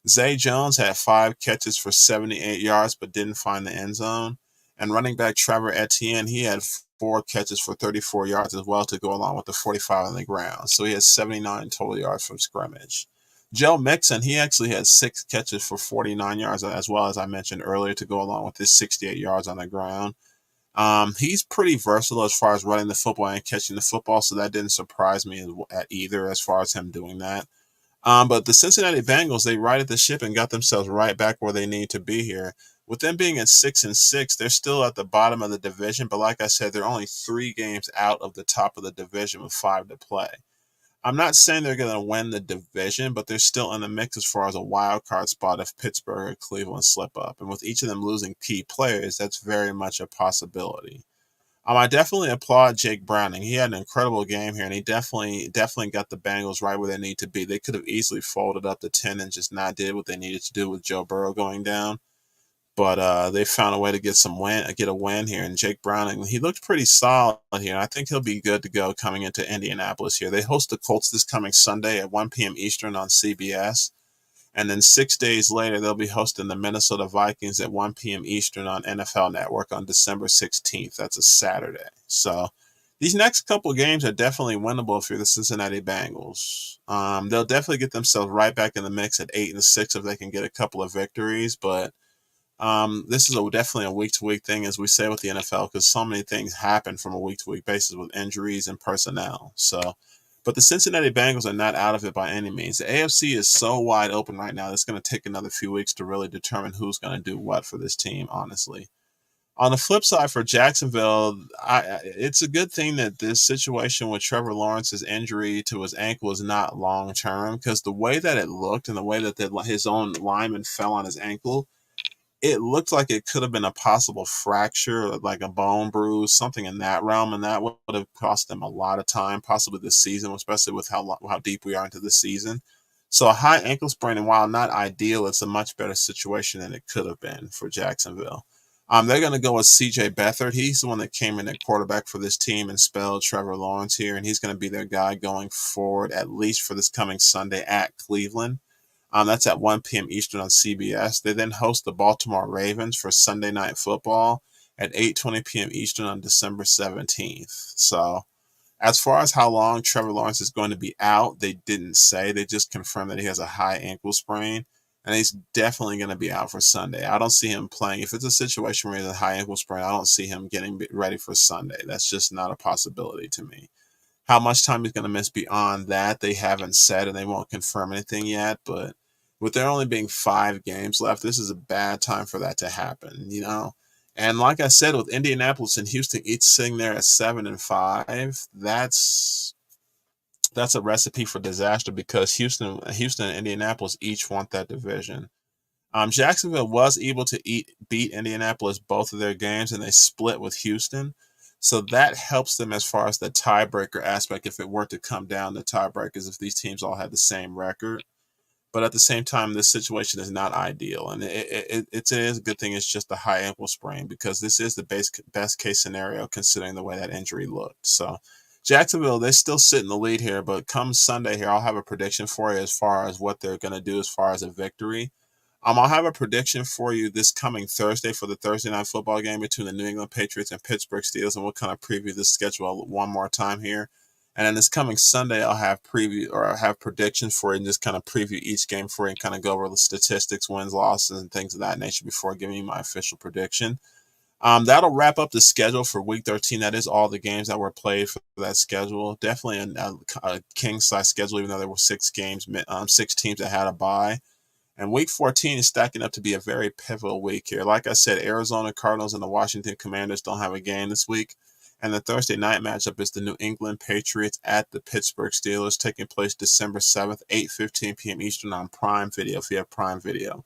Zay Jones had 5 catches for 78 yards but didn't find the end zone. And running back Trevor Etienne, he had 4 catches for 34 yards as well to go along with the 45 on the ground. So he had 79 total yards from scrimmage. Joe Mixon, he actually had 6 catches for 49 yards as well, as I mentioned earlier, to go along with his 68 yards on the ground. He's pretty versatile as far as running the football and catching the football, so that didn't surprise me at either as far as him doing that. But the Cincinnati Bengals, they righted the ship and got themselves right back where they need to be here. With them being at 6-6, they're still at the bottom of the division, but like I said, they're only 3 games out of the top of the division with 5 to play. I'm not saying they're going to win the division, but they're still in the mix as far as a wild card spot if Pittsburgh or Cleveland slip up. And with each of them losing key players, that's very much a possibility. I definitely applaud Jake Browning. He had an incredible game here, and he definitely got the Bengals right where they need to be. They could have easily folded up to 10 and just not did what they needed to do with Joe Burrow going down. But they found a way to get a win here. And Jake Browning, he looked pretty solid here. And I think he'll be good to go coming into Indianapolis here. They host the Colts this coming Sunday at 1 p.m. Eastern on CBS. And then 6 days later, they'll be hosting the Minnesota Vikings at 1 p.m. Eastern on NFL Network on December 16th. That's a Saturday. So these next couple games are definitely winnable if you're the Cincinnati Bengals. They'll definitely get themselves right back in the mix at 8-6 if they can get a couple of victories. But this is definitely a week-to-week thing, as we say with the NFL, because so many things happen from a week-to-week basis with injuries and personnel. But the Cincinnati Bengals are not out of it by any means. The AFC is so wide open right now, it's going to take another few weeks to really determine who's going to do what for this team, honestly. On the flip side for Jacksonville, it's a good thing that this situation with Trevor Lawrence's injury to his ankle is not long-term, because the way that it looked and the way that his own lineman fell on his ankle, it looked like it could have been a possible fracture, like a bone bruise, something in that realm, and that would have cost them a lot of time, possibly this season, especially with how deep we are into the season. So a high ankle sprain, and while not ideal, it's a much better situation than it could have been for Jacksonville. They're going to go with C.J. Beathard. He's the one that came in at quarterback for this team and spelled Trevor Lawrence here, and he's going to be their guy going forward, at least for this coming Sunday at Cleveland. That's at 1 p.m. Eastern on CBS. They then host the Baltimore Ravens for Sunday Night Football at 8:20 p.m. Eastern on December 17th. So as far as how long Trevor Lawrence is going to be out, they didn't say. They just confirmed that he has a high ankle sprain, and he's definitely going to be out for Sunday. I don't see him playing. If it's a situation where he has a high ankle sprain, I don't see him getting ready for Sunday. That's just not a possibility to me. How much time he's going to miss beyond that, they haven't said, and they won't confirm anything yet. But with there only being 5 games left, this is a bad time for that to happen. And like I said, with Indianapolis and Houston each sitting there at 7-5, that's a recipe for disaster, because Houston and Indianapolis each want that division. Jacksonville was able to beat Indianapolis both of their games, and they split with Houston. So that helps them as far as the tiebreaker aspect, if it were to come down to tiebreakers, if these teams all had the same record. But at the same time, this situation is not ideal. And it is a good thing it's just a high ankle sprain, because this is the best case scenario considering the way that injury looked. So Jacksonville, they still sit in the lead here, but come Sunday here, I'll have a prediction for you as far as what they're going to do as far as a victory. I'll have a prediction for you this coming Thursday for the Thursday night football game between the New England Patriots and Pittsburgh Steelers, and we'll kind of preview the schedule one more time here. And then this coming Sunday, I'll have predictions for you and just kind of preview each game for you and kind of go over the statistics, wins, losses, and things of that nature before giving you my official prediction. That'll wrap up the schedule for Week 13. That is all the games that were played for that schedule. Definitely a king-size schedule, even though there were 6 games, 6 teams that had a bye. And Week 14 is stacking up to be a very pivotal week here. Like I said, Arizona Cardinals and the Washington Commanders don't have a game this week. And the Thursday night matchup is the New England Patriots at the Pittsburgh Steelers, taking place December 7th, 8:15 p.m. Eastern on Prime Video, if you have Prime Video.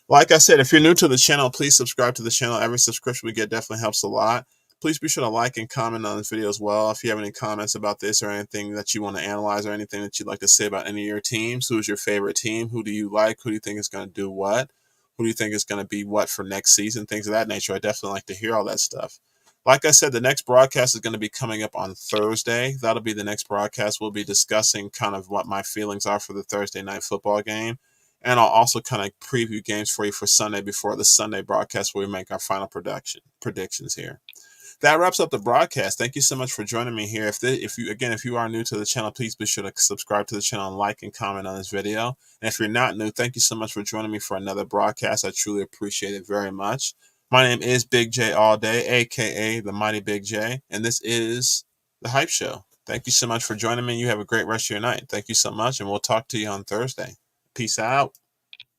Like I said, if you're new to the channel, please subscribe to the channel. Every subscription we get definitely helps a lot. Please be sure to like and comment on this video as well. If you have any comments about this or anything that you want to analyze or anything that you'd like to say about any of your teams, who's your favorite team? Who do you like? Who do you think is going to do what? Who do you think is going to be what for next season? Things of that nature. I definitely like to hear all that stuff. Like I said, the next broadcast is going to be coming up on Thursday. That'll be the next broadcast. We'll be discussing kind of what my feelings are for the Thursday night football game. And I'll also kind of preview games for you for Sunday before the Sunday broadcast where we make our final predictions here. That wraps up the broadcast. Thank you so much for joining me here. If you are new to the channel, please be sure to subscribe to the channel and like and comment on this video. And if you're not new, thank you so much for joining me for another broadcast. I truly appreciate it very much. My name is Big J All Day, aka the Mighty Big J, and this is the Hype Show. Thank you so much for joining me. You have a great rest of your night. Thank you so much, and we'll talk to you on Thursday. Peace out.